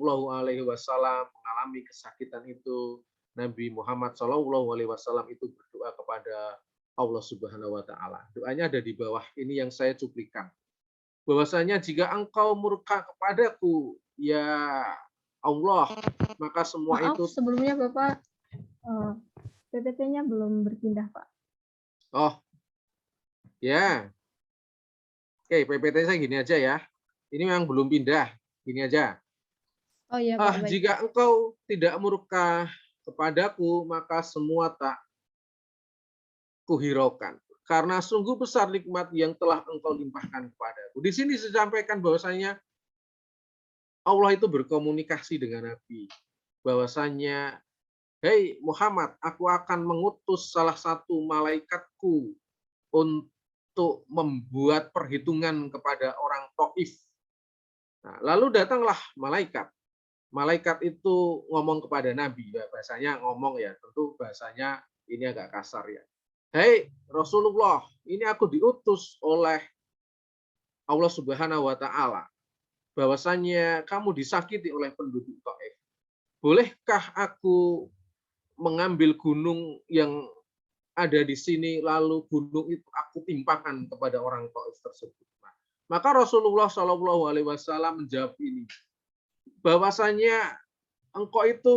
mengalami kesakitan itu, Nabi Muhammad SAW itu berdoa kepada Allah Subhanahu wa Ta'ala. Doanya ada di bawah ini yang saya cuplikan. Bahwasanya jika engkau murka kepadaku, ya Allah, maka semua Maaf, itu. sebelumnya Bapak, PPT-nya belum berpindah, Pak. Oh, ya. Oke, PPT saya gini aja ya. Ini memang belum pindah, gini aja. Oh iya, Pak, baik. Jika engkau tidak murka kepadaku, maka semua tak kuhiraukan. Karena sungguh besar nikmat yang telah engkau limpahkan kepadaku. Di sini disampaikan bahwasanya Allah itu berkomunikasi dengan Nabi. Bahwasanya, hei Muhammad, aku akan mengutus salah satu malaikatku untuk membuat perhitungan kepada orang Taif. Nah, lalu datanglah malaikat. Malaikat itu ngomong kepada Nabi, bahasanya ngomong ya, tentu bahasanya ini agak kasar ya. Hei Rasulullah, ini aku diutus oleh Allah Subhanahu wa Ta'ala. Bahwasanya kamu disakiti oleh penduduk Taif. Bolehkah aku mengambil gunung yang ada di sini, lalu gunung itu aku timpakan kepada orang Taif tersebut? Maka Rasulullah SAW menjawab ini, bahwasanya engkau itu,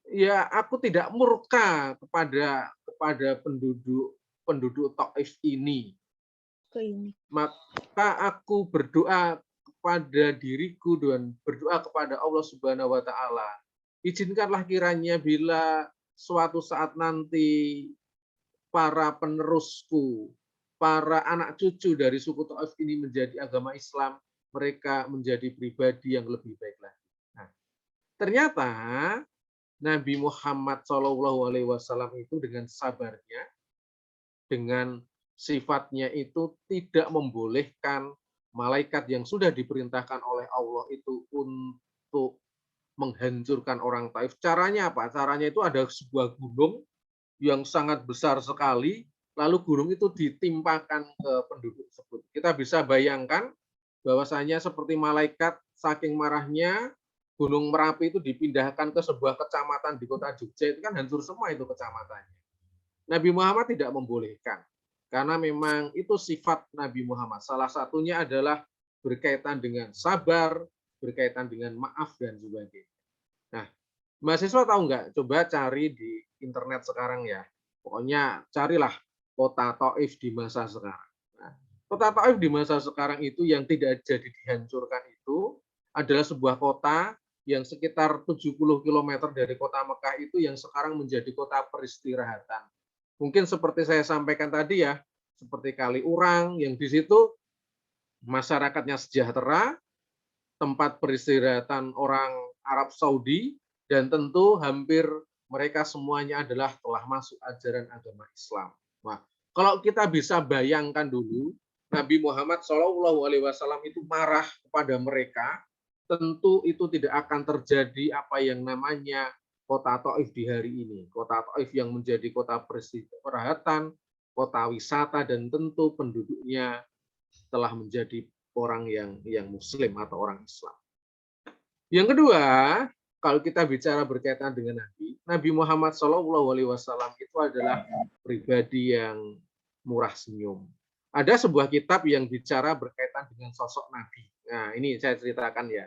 ya aku tidak murka kepada penduduk Taif ini. Maka aku berdoa kepada diriku dan berdoa kepada Allah Subhanahu wa Ta'ala. Izinkanlah kiranya bila suatu saat nanti para penerusku, para anak cucu dari suku Taif ini menjadi agama Islam, mereka menjadi pribadi yang lebih baik lagi. Nah, ternyata Nabi Muhammad SAW itu dengan sabarnya, dengan sifatnya itu tidak membolehkan malaikat yang sudah diperintahkan oleh Allah itu untuk menghancurkan orang Taif. Caranya apa? Caranya itu ada sebuah gunung yang sangat besar sekali, lalu gunung itu ditimpakan ke penduduk tersebut. Kita bisa bayangkan bahwasanya seperti malaikat saking marahnya, Gunung Merapi itu dipindahkan ke sebuah kecamatan di kota Jogja, itu kan hancur semua itu kecamatannya. Nabi Muhammad tidak membolehkan, karena memang itu sifat Nabi Muhammad. Salah satunya adalah berkaitan dengan sabar, berkaitan dengan maaf, dan sebagainya. Nah, mahasiswa tahu nggak? Coba cari di internet sekarang ya. Pokoknya carilah kota Taif di masa sekarang. Nah, kota Taif di masa sekarang itu yang tidak jadi dihancurkan itu adalah sebuah kota yang sekitar 70 km dari kota Mekah itu yang sekarang menjadi kota peristirahatan. Mungkin seperti saya sampaikan tadi ya, seperti Kaliurang yang di situ masyarakatnya sejahtera, tempat peristirahatan orang Arab Saudi, dan tentu hampir mereka semuanya adalah telah masuk ajaran agama Islam. Nah, kalau kita bisa bayangkan dulu, Nabi Muhammad SAW itu marah kepada mereka, tentu itu tidak akan terjadi apa yang namanya kota Taif di hari ini. Kota Taif yang menjadi kota peristirahatan, kota wisata, dan tentu penduduknya telah menjadi orang yang Muslim atau orang Islam. Yang kedua, kalau kita bicara berkaitan dengan Nabi Muhammad SAW itu adalah pribadi yang murah senyum. Ada sebuah kitab yang bicara berkaitan dengan sosok Nabi. Nah, ini saya ceritakan ya.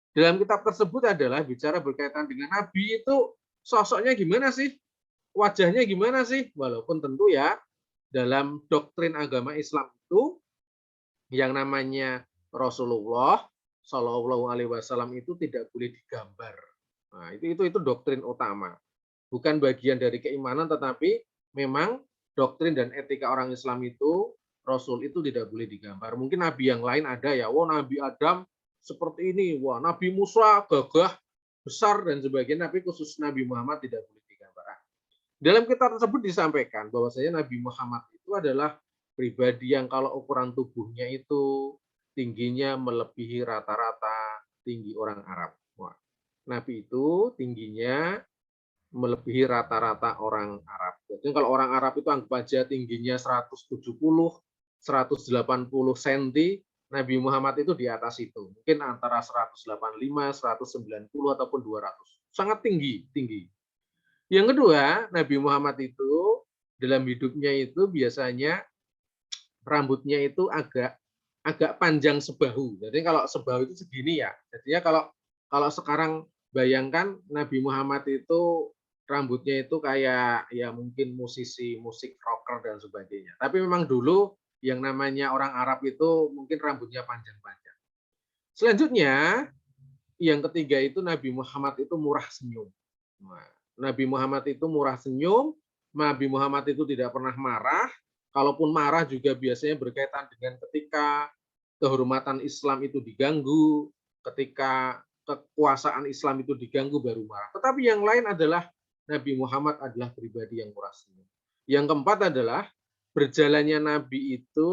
Dalam kitab tersebut adalah bicara berkaitan dengan Nabi itu sosoknya gimana sih? Wajahnya gimana sih? Walaupun tentu ya dalam doktrin agama Islam itu yang namanya Rasulullah Shallallahu Alaihi Wasallam itu tidak boleh digambar. Nah, itu doktrin utama. Bukan bagian dari keimanan, tetapi memang doktrin dan etika orang Islam itu Rasul itu tidak boleh digambar. Mungkin nabi yang lain ada ya, wah Nabi Adam seperti ini, wah Nabi Musa gagah, besar dan sebagainya, tapi khusus Nabi Muhammad tidak boleh digambar. Dalam kitab tersebut disampaikan bahwasanya Nabi Muhammad itu adalah pribadi yang kalau ukuran tubuhnya itu tingginya melebihi rata-rata tinggi orang Arab. Wah, Nabi itu tingginya melebihi rata-rata orang Arab. Jadi kalau orang Arab itu anggap aja tingginya 170, 180 cm, Nabi Muhammad itu di atas itu. Mungkin antara 185, 190 ataupun 200. Sangat tinggi. Yang kedua, Nabi Muhammad itu dalam hidupnya itu biasanya rambutnya itu agak panjang sebahu. Jadi kalau sebahu itu segini ya. Jadinya kalau sekarang bayangkan Nabi Muhammad itu rambutnya itu kayak ya mungkin musisi musik rocker dan sebagainya. Tapi memang dulu yang namanya orang Arab itu mungkin rambutnya panjang-panjang. Selanjutnya yang ketiga itu Nabi Muhammad itu murah senyum. Nabi Muhammad itu murah senyum, Nabi Muhammad itu tidak pernah marah. Kalaupun marah juga biasanya berkaitan dengan ketika kehormatan Islam itu diganggu, ketika kekuasaan Islam itu diganggu baru marah. Tetapi yang lain adalah Nabi Muhammad adalah pribadi yang murah senyum. Yang keempat adalah berjalannya Nabi itu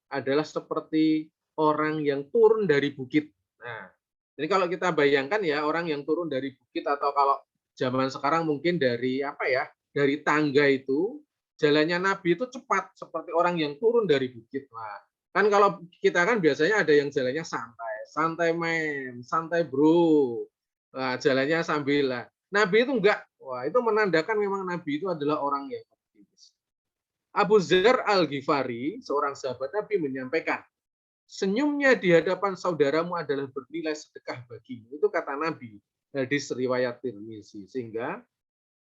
adalah seperti orang yang turun dari bukit. Nah, jadi kalau kita bayangkan ya orang yang turun dari bukit atau kalau zaman sekarang mungkin dari dari tangga itu, jalannya Nabi itu cepat seperti orang yang turun dari bukit. Nah, kan kalau kita kan biasanya ada yang jalannya santai men, santai bro. Nah, jalannya sambil lah. Nabi itu enggak. Wah, itu menandakan memang Nabi itu adalah orang yang optimis. Abu Dzar Al-Ghifari, seorang sahabat Nabi menyampaikan, senyumnya di hadapan saudaramu adalah bernilai sedekah bagimu. Itu kata Nabi. Hadis riwayat Tirmizi. Sehingga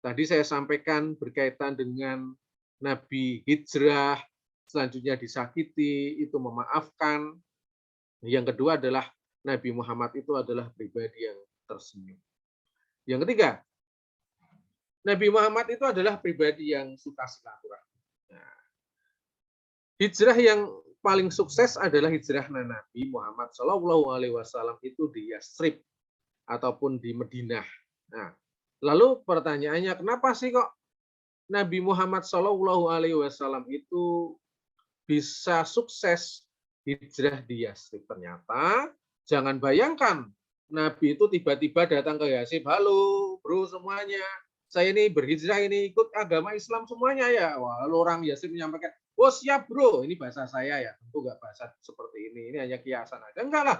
tadi saya sampaikan berkaitan dengan Nabi hijrah, selanjutnya disakiti, itu memaafkan. Yang kedua adalah Nabi Muhammad itu adalah pribadi yang tersenyum. Yang ketiga, Nabi Muhammad itu adalah pribadi yang suka silaturahmi. Nah, hijrah yang paling sukses adalah hijrah Nabi Muhammad SAW itu di Yasrib ataupun di Madinah. Nah, lalu pertanyaannya, kenapa sih kok Nabi Muhammad SAW itu bisa sukses hijrah di Yasrib? Ternyata jangan bayangkan Nabi itu tiba-tiba datang ke Yasrib, halo bro semuanya, saya ini berhijrah ini ikut agama Islam semuanya ya. Wah, lalu orang Yasrib menyampaikan, oh siap bro, ini bahasa saya ya, tentu nggak bahasa seperti ini hanya kiasan aja. Enggak lah.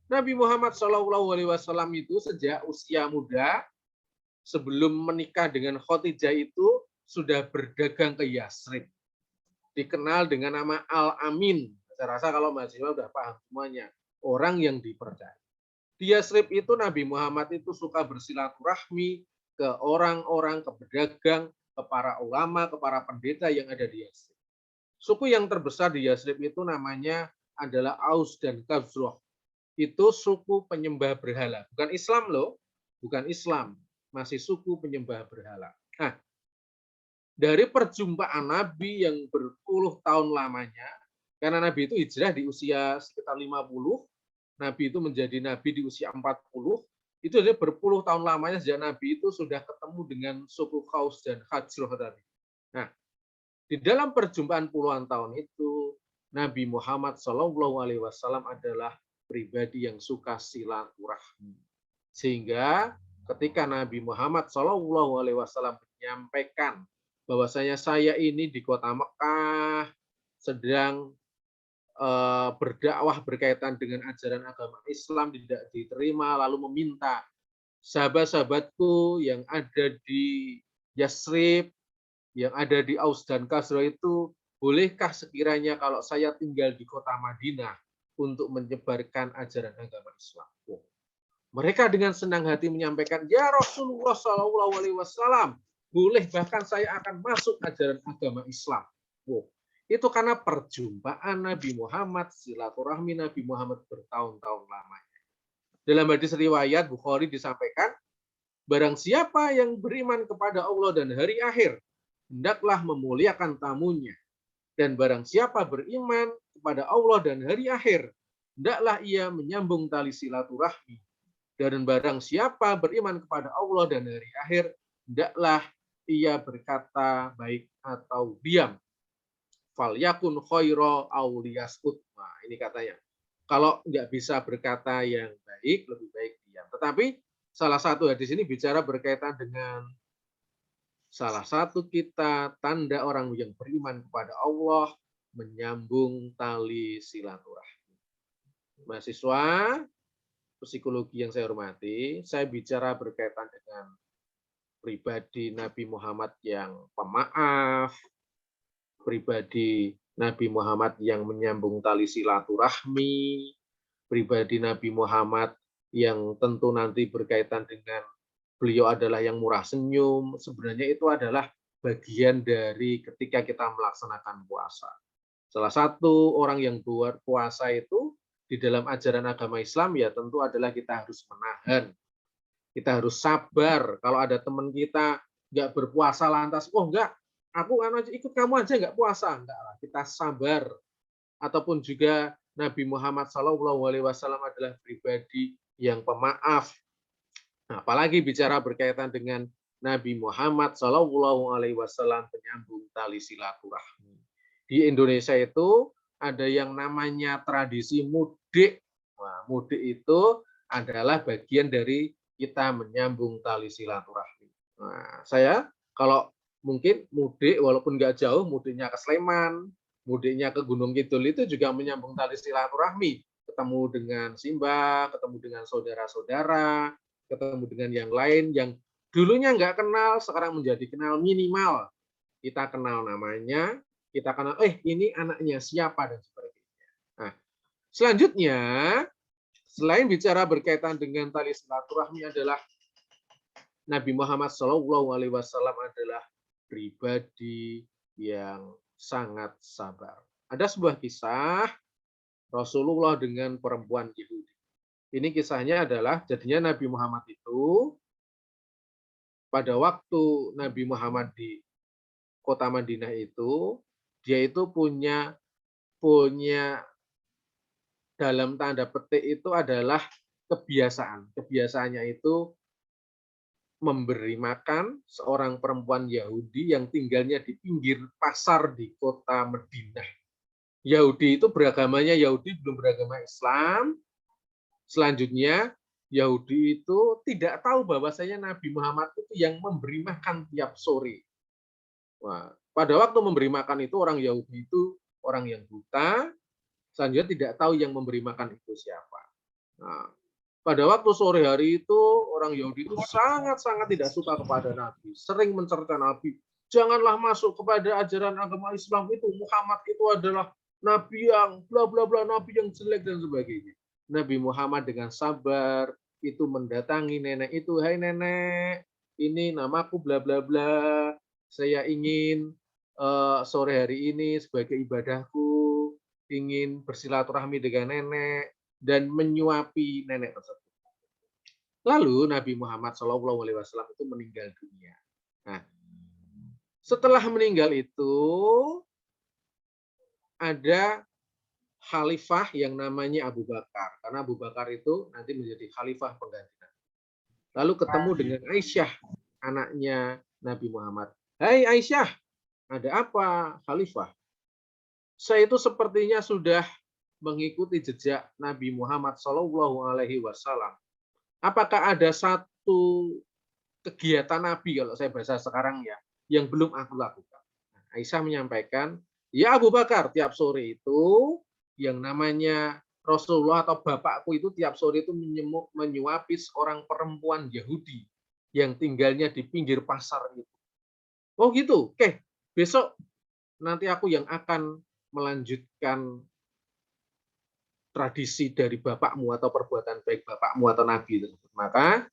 Nabi Muhammad SAW itu sejak usia muda, sebelum menikah dengan Khadijah itu sudah berdagang ke Yasrib. Dikenal dengan nama Al-Amin. Saya rasa kalau mahasiswa sudah paham semuanya. Orang yang dipercaya. Di Yasrib itu Nabi Muhammad itu suka bersilaturahmi ke orang-orang, ke pedagang, ke para ulama, ke para pendeta yang ada di Yasrib. Suku yang terbesar di Yasrib itu namanya adalah Aus dan Khazraj. Itu suku penyembah berhala. Bukan Islam loh, bukan Islam. Masih suku penyembah berhala. Nah, dari perjumpaan Nabi yang berpuluh tahun lamanya, karena Nabi itu hijrah di usia sekitar 50, Nabi itu menjadi Nabi di usia 40, itu adalah berpuluh tahun lamanya sejak Nabi itu sudah ketemu dengan suku Aus dan Khazraj tadi. Nah, di dalam perjumpaan puluhan tahun itu, Nabi Muhammad SAW adalah pribadi yang suka silaturahmi. Sehingga ketika Nabi Muhammad SAW menyampaikan bahwasanya saya ini di kota Mekah sedang berdakwah berkaitan dengan ajaran agama Islam tidak diterima, lalu meminta sahabat-sahabatku yang ada di Yasrib, yang ada di Aus dan Khazraj itu, bolehkah sekiranya kalau saya tinggal di kota Madinah untuk menyebarkan ajaran agama Islam? Mereka dengan senang hati menyampaikan, ya Rasulullah SAW, boleh, bahkan saya akan masuk ajaran agama Islam. Itu karena perjumpaan Nabi Muhammad, silaturahmi Nabi Muhammad bertahun-tahun lamanya. Dalam hadis riwayat Bukhari disampaikan, barang siapa yang beriman kepada Allah dan hari akhir, hendaklah memuliakan tamunya. Dan barang siapa beriman kepada Allah dan hari akhir, hendaklah ia menyambung tali silaturahmi. Dan barang siapa beriman kepada Allah dan hari akhir, hendaklah ia berkata baik atau diam. Fal yakun khaira aw liyaskut. Nah, ini katanya. Kalau nggak bisa berkata yang baik, lebih baik diam. Tetapi salah satu hadis ini bicara berkaitan dengan salah satu kita tanda orang yang beriman kepada Allah menyambung tali silaturahmi. Mahasiswa psikologi yang saya hormati, saya bicara berkaitan dengan pribadi Nabi Muhammad yang pemaaf, pribadi Nabi Muhammad yang menyambung tali silaturahmi, pribadi Nabi Muhammad yang tentu nanti berkaitan dengan beliau adalah yang murah senyum. Sebenarnya itu adalah bagian dari ketika kita melaksanakan puasa. Salah satu orang yang buat puasa itu di dalam ajaran agama Islam ya tentu adalah kita harus menahan. Kita harus sabar. Kalau ada teman kita nggak berpuasa lantas, oh enggak, aku ikut kamu aja nggak puasa. Enggak lah, kita sabar. Ataupun juga Nabi Muhammad SAW adalah pribadi yang pemaaf. Nah, apalagi bicara berkaitan dengan Nabi Muhammad SAW penyambung tali silaturahmi. Di Indonesia itu ada yang namanya tradisi mudik. Nah, mudik itu adalah bagian dari kita menyambung tali silaturahmi. Nah, saya kalau mungkin mudik walaupun nggak jauh, mudiknya ke Sleman, mudiknya ke Gunung Kidul itu juga menyambung tali silaturahmi. Ketemu dengan Simba, ketemu dengan saudara-saudara, ketemu dengan yang lain yang dulunya nggak kenal, sekarang menjadi kenal minimal. Kita kenal namanya, kita kenal, ini anaknya siapa, dan sebagainya. Nah, selanjutnya, selain bicara berkaitan dengan tali silaturahmi adalah Nabi Muhammad SAW adalah pribadi yang sangat sabar. Ada sebuah kisah Rasulullah dengan perempuan Yahudi. Ini kisahnya adalah jadinya Nabi Muhammad itu pada waktu Nabi Muhammad di kota Madinah itu, dia itu punya dalam tanda petik itu adalah kebiasaan. Kebiasaannya itu memberi makan seorang perempuan Yahudi yang tinggalnya di pinggir pasar di kota Madinah. Yahudi itu beragamanya Yahudi, belum beragama Islam. Selanjutnya, Yahudi itu tidak tahu bahwasanya Nabi Muhammad itu yang memberi makan tiap sore. Wah, pada waktu memberi makan itu orang Yahudi itu orang yang buta, selanjutnya tidak tahu yang memberi makan itu siapa. Nah, pada waktu sore hari itu orang Yahudi itu sangat-sangat tidak suka kepada Nabi, sering mencerca Nabi. Janganlah masuk kepada ajaran agama Islam itu, Muhammad itu adalah Nabi yang bla bla bla, Nabi yang jelek dan sebagainya. Nabi Muhammad dengan sabar itu mendatangi nenek itu, hai nenek, ini namaku bla bla bla, saya ingin sore hari ini sebagai ibadahku ingin bersilaturahmi dengan nenek dan menyuapi nenek tersebut. Lalu Nabi Muhammad SAW itu meninggal dunia. Nah, setelah meninggal itu ada khalifah yang namanya Abu Bakar. Karena Abu Bakar itu nanti menjadi khalifah pengganti Nabi. Lalu ketemu dengan Aisyah, anaknya Nabi Muhammad. Hai Aisyah, ada apa khalifah? Saya itu sepertinya sudah mengikuti jejak Nabi Muhammad SAW. Apakah ada satu kegiatan Nabi, kalau saya bahasa sekarang ya, yang belum aku lakukan? Aisyah menyampaikan, ya Abu Bakar, tiap sore itu yang namanya Rasulullah atau bapakku itu tiap sore itu menyuapi seorang perempuan Yahudi yang tinggalnya di pinggir pasar itu. Oh gitu, oke. Besok nanti aku yang akan melanjutkan tradisi dari bapakmu atau perbuatan baik bapakmu atau Nabi tersebut. Maka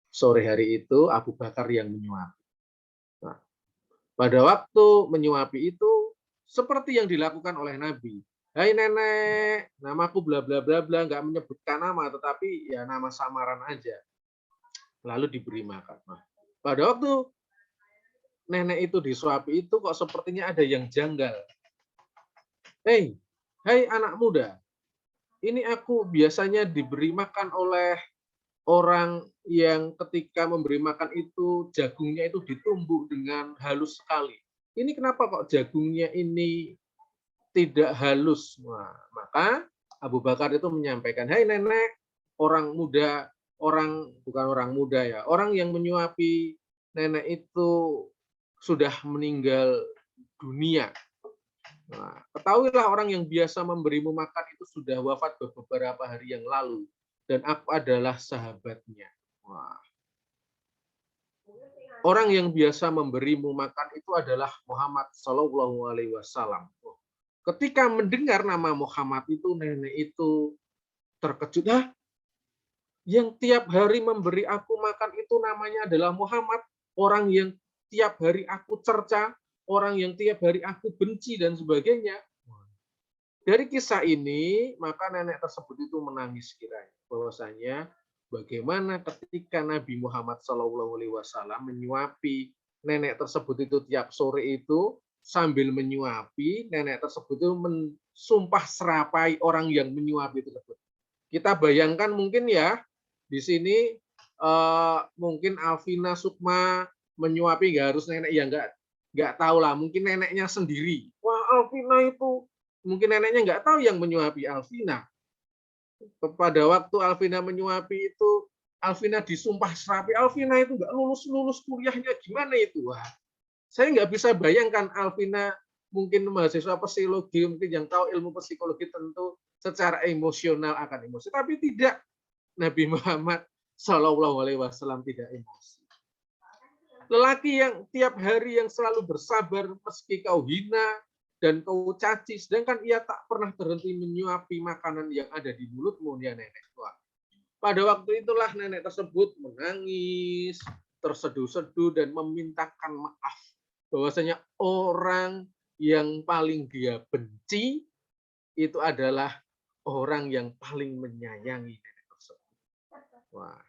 sore hari itu Abu Bakar yang menyuapi. Nah, pada waktu menyuapi itu seperti yang dilakukan oleh Nabi. Hai nenek, namaku bla bla bla bla, nggak menyebutkan nama, tetapi ya nama samaran aja. Lalu diberi makan. Nah, pada waktu nenek itu disuapi itu kok sepertinya ada yang janggal. Hei, hai anak muda, ini aku biasanya diberi makan oleh orang yang ketika memberi makan itu jagungnya itu ditumbuk dengan halus sekali. Ini kenapa kok jagungnya ini tidak halus? Nah, maka Abu Bakar itu menyampaikan, "Hai nenek, orang muda, bukan orang muda ya, orang yang menyuapi nenek itu sudah meninggal dunia. Nah, ketahuilah orang yang biasa memberimu makan itu sudah wafat beberapa hari yang lalu, dan aku adalah sahabatnya." Wah. Orang yang biasa memberimu makan itu adalah Muhammad Shallallahu Alaihi Wasallam. Ketika mendengar nama Muhammad itu, nenek itu terkejut. Hah? Yang tiap hari memberi aku makan itu namanya adalah Muhammad. Orang yang tiap hari aku cerca, orang yang tiap hari aku benci, dan sebagainya. Dari kisah ini, maka nenek tersebut itu menangis kiranya. Bahwasanya bagaimana ketika Nabi Muhammad SAW menyuapi nenek tersebut itu tiap sore itu, sambil menyuapi, nenek tersebut itu mensumpah serapai orang yang menyuapi tersebut. Kita bayangkan mungkin ya, di sini mungkin Alvina Sukma menyuapi, nggak harus nenek, ya nggak tahu lah, mungkin neneknya sendiri. Wah, Alvina itu, mungkin neneknya nggak tahu yang menyuapi Alvina. Pada waktu Alvina menyuapi itu, Alvina disumpah serapi, Alvina itu nggak lulus kuliahnya, gimana itu? Wah, saya nggak bisa bayangkan Alvina, mungkin mahasiswa psikologi, mungkin yang tahu ilmu psikologi tentu secara emosional akan emosi, tapi tidak. Nabi Muhammad Shallallahu Alaihi Wasallam tidak emosi. Lelaki yang tiap hari yang selalu bersabar meski kau hina dan kau caci, sedangkan ia tak pernah berhenti menyuapi makanan yang ada di mulutmu, ya nenek. Wah. Pada waktu itulah nenek tersebut menangis, terseduh-seduh, dan memintakan maaf. Bahwasanya orang yang paling dia benci itu adalah orang yang paling menyayangi nenek tersebut. Wah.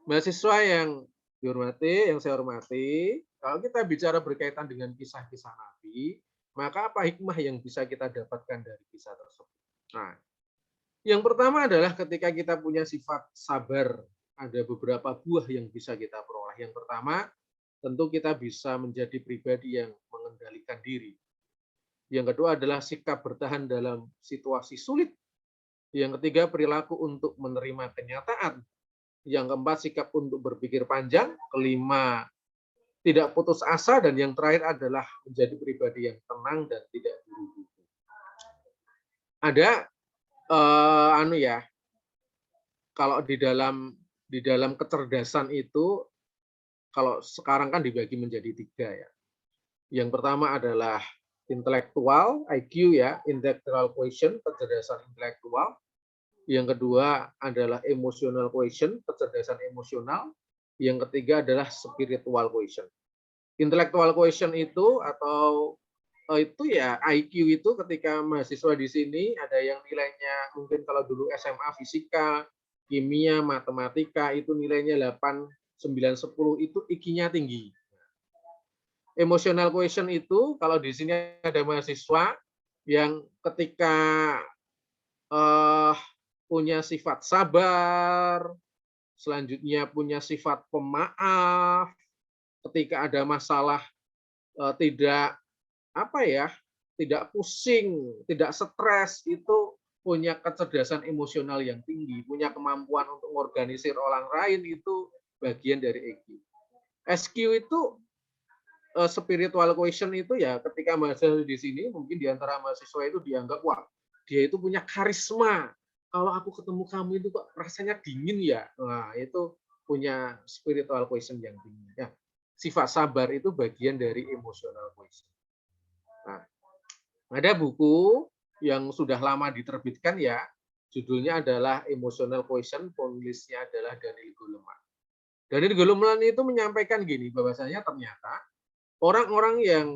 Mahasiswa yang dihormati, yang saya hormati, kalau kita bicara berkaitan dengan kisah-kisah Nabi, maka apa hikmah yang bisa kita dapatkan dari kisah tersebut? Nah, yang pertama adalah ketika kita punya sifat sabar, ada beberapa buah yang bisa kita peroleh. Yang pertama, tentu kita bisa menjadi pribadi yang mengendalikan diri. Yang kedua adalah sikap bertahan dalam situasi sulit. Yang ketiga, perilaku untuk menerima kenyataan. Yang keempat, sikap untuk berpikir panjang. Kelima, tidak putus asa, dan yang terakhir adalah menjadi pribadi yang tenang dan tidak buru-buru. Ada kalau di dalam kecerdasan itu, kalau sekarang kan dibagi menjadi 3 ya. Yang pertama adalah intelektual, IQ ya, intellectual quotient, kecerdasan intelektual. Yang kedua adalah emotional quotient, kecerdasan emosional. Yang ketiga adalah spiritual quotient. Intellectual quotient itu atau itu ya IQ itu ketika mahasiswa di sini ada yang nilainya mungkin kalau dulu SMA fisika, kimia, matematika itu nilainya 8, 9, 10 itu IQ-nya tinggi. Emotional quotient itu kalau di sini ada mahasiswa yang ketika punya sifat sabar, selanjutnya punya sifat pemaaf, ketika ada masalah tidak pusing, tidak stres, itu punya kecerdasan emosional yang tinggi, punya kemampuan untuk mengorganisir orang lain, itu bagian dari EQ. SQ itu spiritual quotient itu ya ketika mahasiswa di sini mungkin di antara mahasiswa itu dianggap wah dia itu punya karisma. Kalau aku ketemu kamu itu kok rasanya dingin ya. Nah, itu punya spiritual quotient yang tinggi. Ya, sifat sabar itu bagian dari emotional quotient. Nah, ada buku yang sudah lama diterbitkan ya, judulnya adalah Emotional Quotient, penulisnya adalah Daniel Goleman. Daniel Goleman itu menyampaikan gini, bahwasanya ternyata orang-orang yang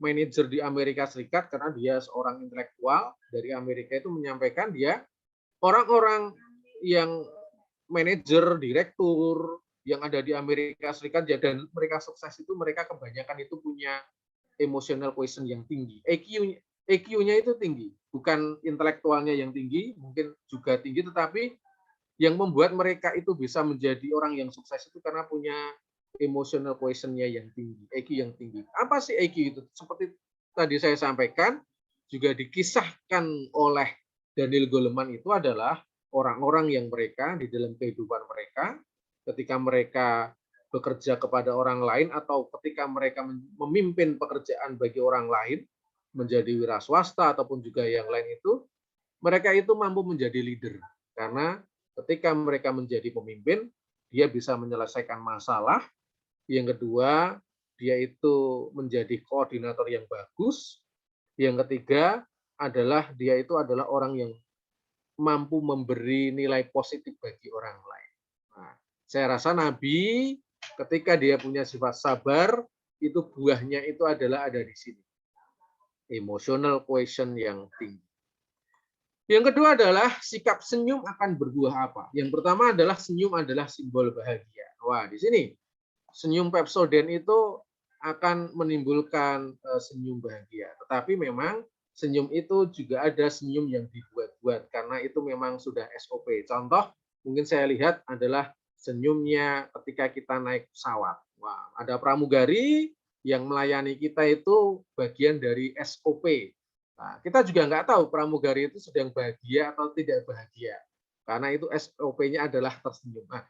manajer di Amerika Serikat, karena dia seorang intelektual dari Amerika, itu menyampaikan dia orang-orang yang manajer, direktur yang ada di Amerika Serikat dan mereka sukses itu mereka kebanyakan itu punya emotional quotient yang tinggi. EQ-nya itu tinggi, bukan intelektualnya yang tinggi, mungkin juga tinggi, tetapi yang membuat mereka itu bisa menjadi orang yang sukses itu karena punya emotional quotient-nya yang tinggi, EQ yang tinggi. Apa sih EQ itu? Seperti tadi saya sampaikan, juga dikisahkan oleh Daniel Goleman itu adalah orang-orang yang mereka di dalam kehidupan mereka, ketika mereka bekerja kepada orang lain atau ketika mereka memimpin pekerjaan bagi orang lain, menjadi wira swasta ataupun juga yang lain itu, mereka itu mampu menjadi leader. Karena ketika mereka menjadi pemimpin, dia bisa menyelesaikan masalah. Yang kedua, dia itu menjadi koordinator yang bagus. Yang ketiga adalah dia itu adalah orang yang mampu memberi nilai positif bagi orang lain. Nah, saya rasa Nabi ketika dia punya sifat sabar, itu buahnya itu adalah ada di sini. Emotional quotient yang tinggi. Yang kedua adalah sikap senyum akan berbuah apa? Yang pertama adalah senyum adalah simbol bahagia. Wah, di sini senyum Pepsodent itu akan menimbulkan senyum bahagia. Tetapi memang senyum itu juga ada senyum yang dibuat-buat karena itu memang sudah SOP. Contoh mungkin saya lihat adalah senyumnya ketika kita naik pesawat. Wah, ada pramugari yang melayani kita itu bagian dari SOP. Nah, kita juga nggak tahu pramugari itu sedang bahagia atau tidak bahagia. Karena itu SOP-nya adalah tersenyum. Nah,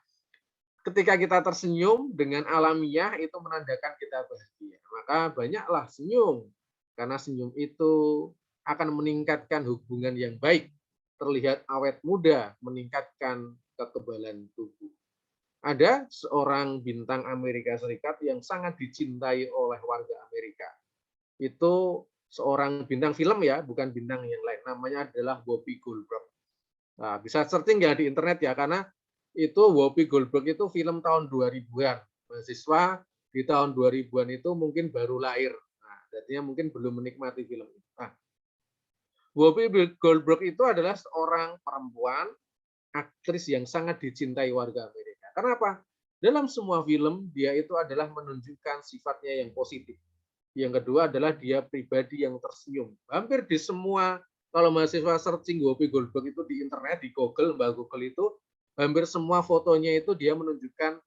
ketika kita tersenyum dengan alamiah itu menandakan kita bahagia. Maka banyaklah senyum. Karena senyum itu akan meningkatkan hubungan yang baik. Terlihat awet muda, meningkatkan kekebalan tubuh. Ada seorang bintang Amerika Serikat yang sangat dicintai oleh warga Amerika. Itu seorang bintang film ya, bukan bintang yang lain. Namanya adalah Whoopi Goldberg. Nah, bisa searching ya di internet ya, karena itu Whoopi Goldberg itu film tahun 2000-an. Mahasiswa di tahun 2000-an itu mungkin baru lahir. Nah, artinya mungkin belum menikmati film itu. Nah, Whoopi Goldberg itu adalah seorang perempuan, aktris yang sangat dicintai warga Amerika. Kenapa? Dalam semua film, dia itu adalah menunjukkan sifatnya yang positif. Yang kedua adalah dia pribadi yang tersenyum. Hampir di semua, kalau mahasiswa searching Whoopi Goldberg itu di internet, di Google, Mbak Google itu, hampir semua fotonya itu dia menunjukkan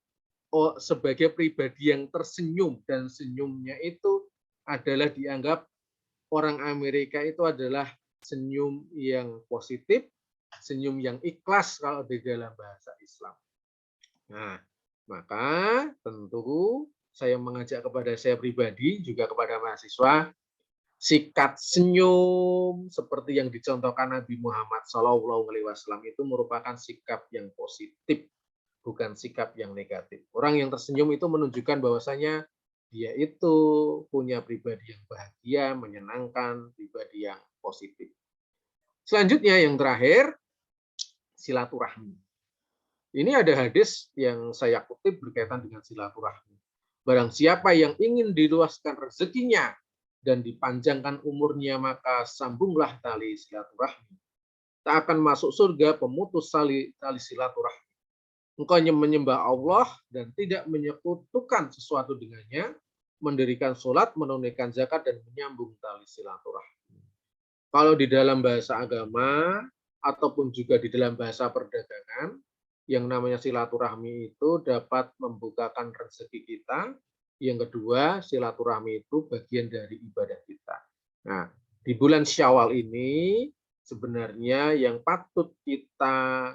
sebagai pribadi yang tersenyum. Dan senyumnya itu adalah dianggap orang Amerika itu adalah senyum yang positif, senyum yang ikhlas kalau di dalam bahasa Islam. Nah, maka tentu saya mengajak kepada saya pribadi, juga kepada mahasiswa, sikap senyum seperti yang dicontohkan Nabi Muhammad SAW itu merupakan sikap yang positif, bukan sikap yang negatif. Orang yang tersenyum itu menunjukkan bahwasanya dia itu punya pribadi yang bahagia, menyenangkan, pribadi yang positif. Selanjutnya yang terakhir, silaturahmi. Ini ada hadis yang saya kutip berkaitan dengan silaturahmi. Barang siapa yang ingin diluaskan rezekinya dan dipanjangkan umurnya, maka sambunglah tali silaturahmi. Tak akan masuk surga pemutus tali silaturahmi. Engkau menyembah Allah dan tidak menyekutukan sesuatu dengannya, mendirikan sholat, menunaikan zakat, dan menyambung tali silaturahmi. Kalau di dalam bahasa agama, ataupun juga di dalam bahasa perdagangan, yang namanya silaturahmi itu dapat membukakan rezeki kita. Yang kedua, silaturahmi itu bagian dari ibadah kita. Nah, di bulan Syawal ini sebenarnya yang patut kita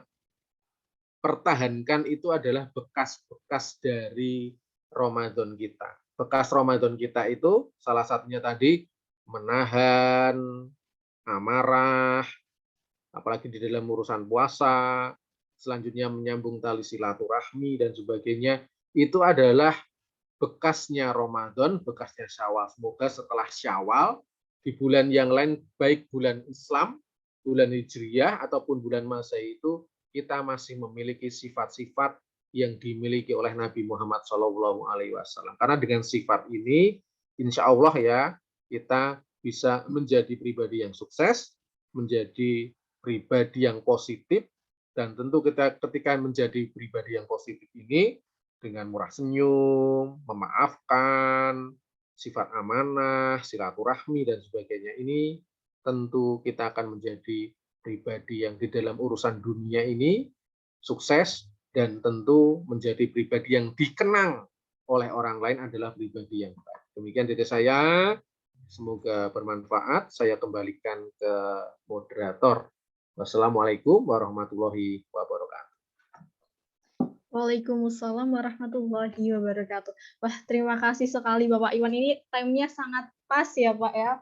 pertahankan itu adalah bekas-bekas dari Ramadan kita. Bekas Ramadan kita itu salah satunya tadi menahan amarah, apalagi di dalam urusan puasa, selanjutnya menyambung tali silaturahmi dan sebagainya, itu adalah bekasnya Ramadan, bekasnya Syawal. Semoga setelah Syawal, di bulan yang lain, baik bulan Islam, bulan Hijriyah, ataupun bulan Masehi itu, kita masih memiliki sifat-sifat yang dimiliki oleh Nabi Muhammad SAW. Karena dengan sifat ini, insya Allah ya, kita bisa menjadi pribadi yang sukses, menjadi pribadi yang positif, dan tentu kita ketika menjadi pribadi yang positif ini, dengan murah senyum, memaafkan, sifat amanah, silaturahmi, dan sebagainya ini, tentu kita akan menjadi pribadi yang di dalam urusan dunia ini sukses, dan tentu menjadi pribadi yang dikenang oleh orang lain adalah pribadi yang baik. Demikian dari saya, semoga bermanfaat. Saya kembalikan ke moderator. Wassalamualaikum warahmatullahi wabarakatuh. Waalaikumsalam warahmatullahi wabarakatuh. Wah, terima kasih sekali Bapak Iwan. Ini time-nya sangat pas ya Pak ya.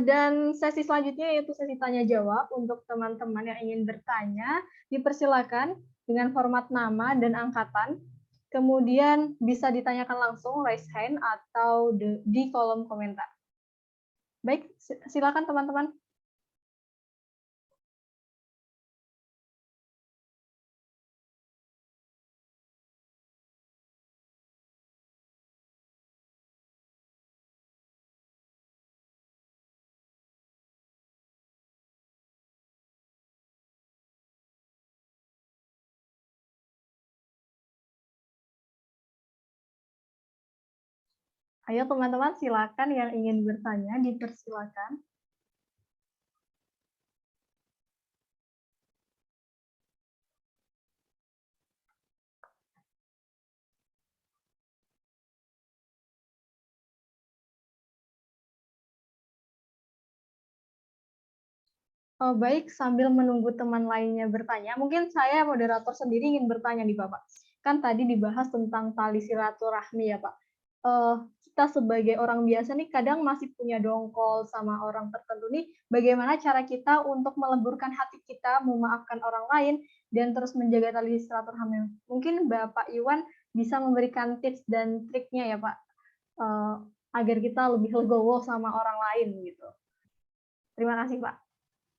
Dan sesi selanjutnya yaitu sesi tanya jawab. Untuk teman-teman yang ingin bertanya, dipersilakan dengan format nama dan angkatan. Kemudian bisa ditanyakan langsung raise hand atau di kolom komentar. Baik, silakan teman-teman. Ayo teman-teman, silakan yang ingin bertanya, dipersilakan. Oh, baik, sambil menunggu teman lainnya bertanya, mungkin saya moderator sendiri ingin bertanya nih Bapak. Kan tadi dibahas tentang tali silaturahmi ya Pak. Kita sebagai orang biasa nih kadang masih punya dongkol sama orang tertentu nih, bagaimana cara kita untuk meleburkan hati kita, memaafkan orang lain, dan terus menjaga tali silaturahmi. Mungkin Bapak Iwan bisa memberikan tips dan triknya ya Pak, agar kita lebih legowo sama orang lain gitu. Terima kasih Pak.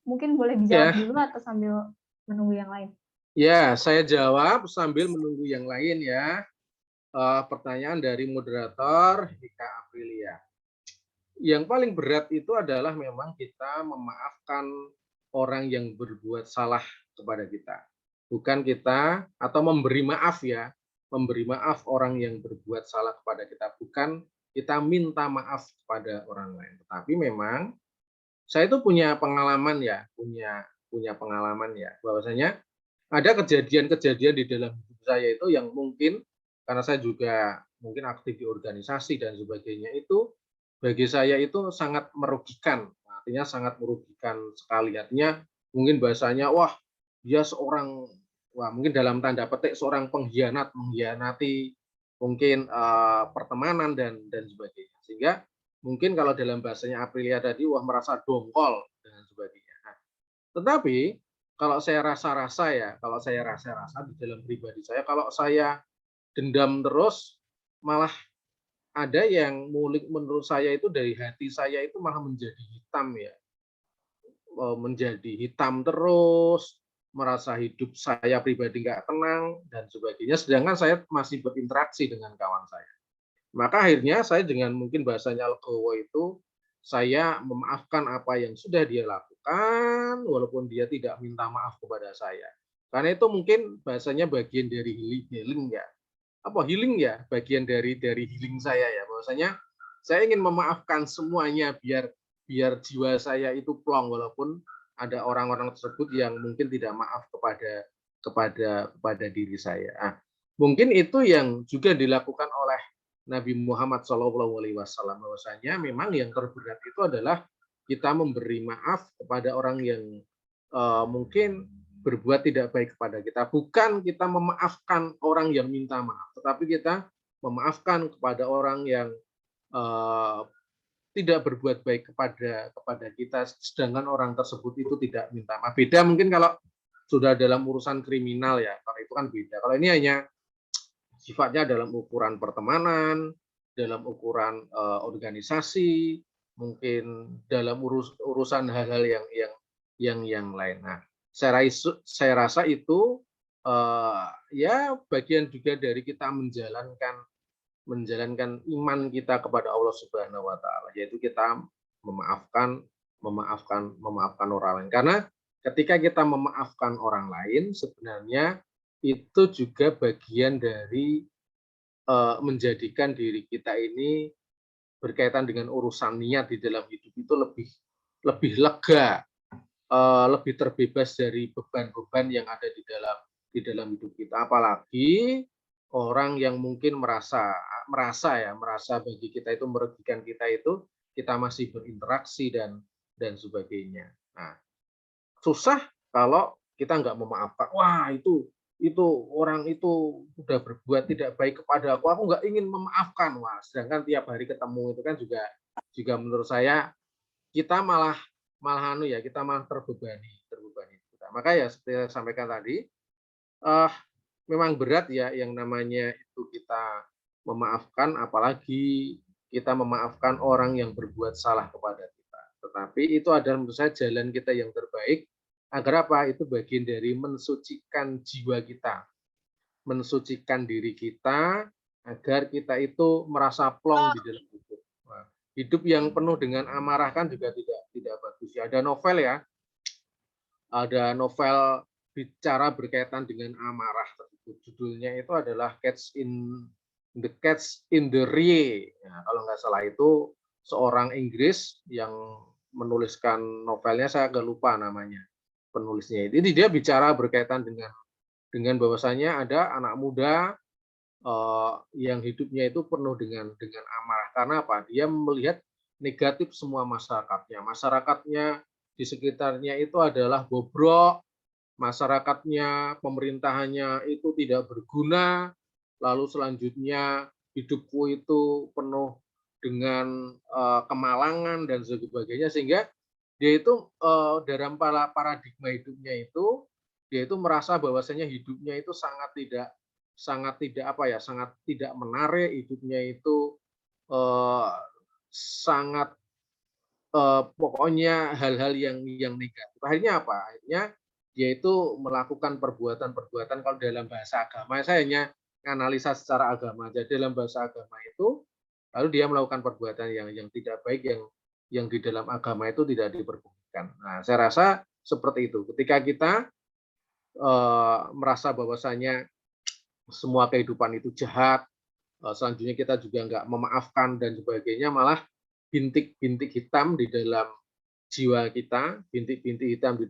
Mungkin boleh dijawab dulu atau sambil menunggu yang lain? Ya, saya jawab sambil menunggu yang lain ya. Pertanyaan dari moderator Hika Aprilia. Yang paling berat itu adalah memang kita memaafkan orang yang berbuat salah kepada kita. Bukan kita, atau memberi maaf ya, memberi maaf orang yang berbuat salah kepada kita. Bukan kita minta maaf kepada orang lain. Tetapi memang saya itu punya pengalaman ya, punya pengalaman ya, bahwasanya ada kejadian-kejadian di dalam hidup saya itu yang mungkin karena saya juga mungkin aktif di organisasi dan sebagainya, itu bagi saya itu sangat merugikan, artinya sangat merugikan sekali. Artinya mungkin bahasanya, wah dia seorang, wah mungkin dalam tanda petik seorang pengkhianat, mengkhianati mungkin pertemanan dan sebagainya. Sehingga mungkin kalau dalam bahasanya Aprilia tadi, wah merasa dongkol dan sebagainya. Nah, tetapi kalau saya rasa-rasa ya, kalau saya rasa-rasa di dalam pribadi saya, kalau saya dendam terus, malah ada yang menurut saya itu dari hati saya itu malah menjadi hitam ya. Menjadi hitam terus, merasa hidup saya pribadi nggak tenang, dan sebagainya. Sedangkan saya masih berinteraksi dengan kawan saya. Maka akhirnya saya dengan mungkin bahasanya legowo itu, saya memaafkan apa yang sudah dia lakukan, walaupun dia tidak minta maaf kepada saya. Karena itu mungkin bahasanya bagian dari healing ya. Apa healing ya? Bagian dari healing saya ya. Bahwasanya saya ingin memaafkan semuanya biar jiwa saya itu plong, walaupun ada orang-orang tersebut yang mungkin tidak maaf kepada diri saya. Nah, mungkin itu yang juga dilakukan oleh Nabi Muhammad SAW, bahwasanya memang yang terberat itu adalah kita memberi maaf kepada orang yang mungkin berbuat tidak baik kepada kita. Bukan kita memaafkan orang yang minta maaf, tetapi kita memaafkan kepada orang yang tidak berbuat baik kepada kita, sedangkan orang tersebut itu tidak minta maaf. Beda mungkin kalau sudah dalam urusan kriminal ya, kalau itu kan beda. Kalau ini hanya sifatnya dalam ukuran pertemanan, dalam ukuran organisasi, mungkin dalam urusan hal-hal yang lain. Nah, saya rasa itu ya bagian juga dari kita menjalankan iman kita kepada Allah Subhanahu wa taala, yaitu kita memaafkan orang lain. Karena ketika kita memaafkan orang lain, sebenarnya itu juga bagian dari menjadikan diri kita ini berkaitan dengan urusan niat di dalam hidup itu lebih lega, lebih terbebas dari beban-beban yang ada di dalam hidup kita. Apalagi orang yang mungkin merasa bagi kita itu merugikan kita itu kita masih berinteraksi dan sebagainya. Nah, susah kalau kita nggak memaafkan. Wah, itu orang itu udah berbuat tidak baik kepada aku nggak ingin memaafkan. Wah, sedangkan tiap hari ketemu itu kan juga menurut saya kita malah kita malah terbebani. Maka ya seperti yang saya sampaikan tadi, memang berat ya yang namanya itu kita memaafkan, apalagi kita memaafkan orang yang berbuat salah kepada kita. Tetapi itu adalah menurut saya jalan kita yang terbaik agar apa? Itu bagian dari mensucikan jiwa kita, mensucikan diri kita agar kita itu merasa plong di dalam hidup. Nah, hidup yang penuh dengan amarah kan juga tidak bagus. Ya, ada novel bicara berkaitan dengan amarah tersebut. Judulnya itu adalah Catch in the Rye. Nah, kalau nggak salah itu seorang Inggris yang menuliskan novelnya, saya agak lupa namanya penulisnya. Ini dia bicara berkaitan dengan bahwasanya ada anak muda yang hidupnya itu penuh dengan amarah. Karena apa? Dia melihat negatif semua masyarakatnya. Masyarakatnya di sekitarnya itu adalah bobrok, masyarakatnya, pemerintahannya itu tidak berguna, lalu selanjutnya hidupku itu penuh dengan kemalangan dan sebagainya, sehingga dia itu dalam paradigma hidupnya itu dia itu merasa bahwasanya hidupnya itu sangat tidak menarik, hidupnya itu sangat pokoknya hal-hal yang negatif. Akhirnya apa? Akhirnya dia itu melakukan perbuatan-perbuatan, kalau dalam bahasa agama, saya hanya analisa secara agama aja, dalam bahasa agama itu, lalu dia melakukan perbuatan yang tidak baik, yang di dalam agama itu tidak diperbolehkan. Nah, saya rasa seperti itu. Ketika kita merasa bahwasanya semua kehidupan itu jahat, selanjutnya kita juga nggak memaafkan dan sebagainya, malah bintik-bintik hitam di dalam jiwa kita, bintik-bintik hitam di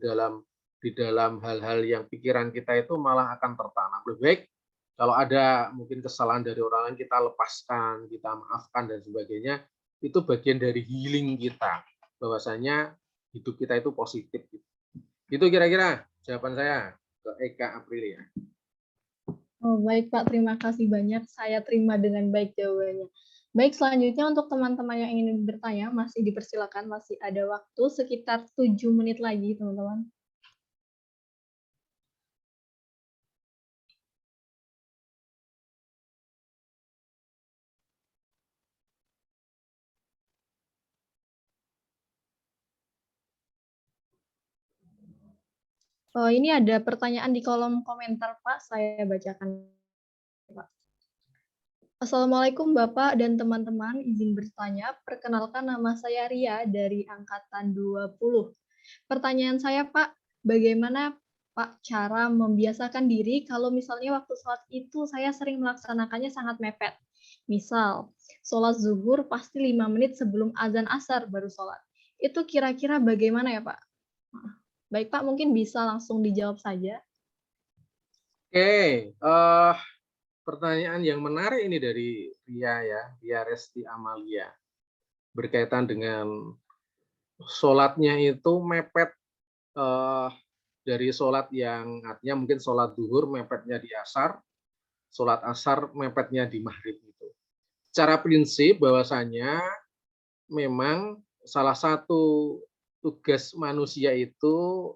dalam hal-hal yang pikiran kita itu malah akan tertanam. Lebih baik kalau ada mungkin kesalahan dari orang lain, kita lepaskan, kita maafkan dan sebagainya. Itu bagian dari healing kita, bahwasanya hidup kita itu positif. Itu kira-kira jawaban saya ke Eka Aprilia. Oh, baik Pak, terima kasih banyak. Saya terima dengan baik jawabannya. Baik, selanjutnya untuk teman-teman yang ingin bertanya, masih dipersilakan, masih ada waktu sekitar 7 menit lagi, teman-teman. Oh, ini ada pertanyaan di kolom komentar, Pak. Saya bacakan, Pak. Assalamualaikum Bapak dan teman-teman, izin bertanya. Perkenalkan, nama saya Ria dari Angkatan 20. Pertanyaan saya, Pak, bagaimana Pak cara membiasakan diri kalau misalnya waktu sholat itu saya sering melaksanakannya sangat mepet. Misal, sholat zuhur pasti 5 menit sebelum azan asar baru sholat. Itu kira-kira bagaimana ya, Pak? Baik, Pak, mungkin bisa langsung dijawab saja. Oke, pertanyaan yang menarik ini dari Ria Resti Amalia, berkaitan dengan sholatnya itu mepet, dari sholat yang artinya mungkin sholat zuhur mepetnya di asar, sholat asar mepetnya di maghrib itu. Secara prinsip bahwasanya memang salah satu tugas manusia itu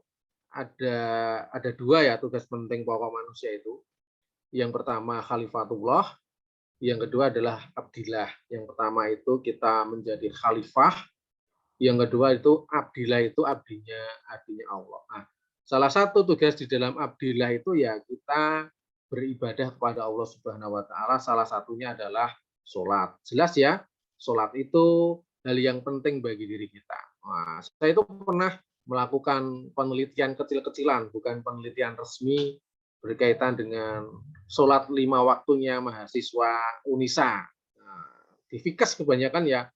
ada dua ya, tugas penting pokok manusia itu. Yang pertama khalifatullah, yang kedua adalah abdillah. Yang pertama itu kita menjadi khalifah, yang kedua itu abdillah, itu abdinya Allah. Nah, salah satu tugas di dalam abdillah itu ya kita beribadah kepada Allah Subhanahu wa taala, salah satunya adalah sholat. Jelas ya, sholat itu hal yang penting bagi diri kita. Nah, saya itu pernah melakukan penelitian kecil-kecilan, bukan penelitian resmi, berkaitan dengan sholat 5 waktunya mahasiswa UNISA. Nah, di Fikes kebanyakan ya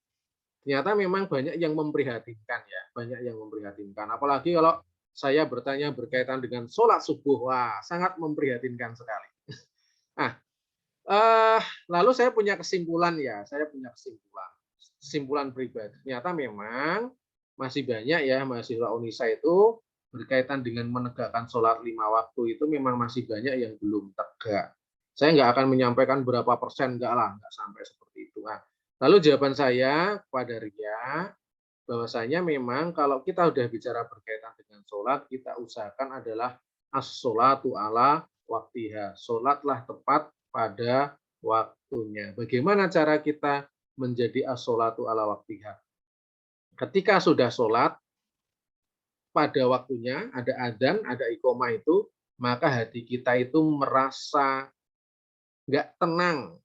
ternyata memang banyak yang memprihatinkan ya, banyak yang memprihatinkan. Apalagi kalau saya bertanya berkaitan dengan sholat subuh, wah sangat memprihatinkan sekali. Nah, lalu saya punya kesimpulan ya, kesimpulan pribadi. Ternyata memang masih banyak ya mahasiswa Unisa itu berkaitan dengan menegakkan sholat 5 waktu itu memang masih banyak yang belum tegak. Saya nggak akan menyampaikan berapa persen, nggak sampai seperti itu. Nah, lalu jawaban saya kepada Ria, bahwasanya memang kalau kita udah bicara berkaitan dengan sholat, kita usahakan adalah as-sholatu ala waktiha. Sholatlah tepat pada waktunya. Bagaimana cara kita menjadi as-sholatu ala waktiha? Ketika sudah sholat, pada waktunya, ada adzan, ada iqomah itu, maka hati kita itu merasa nggak tenang.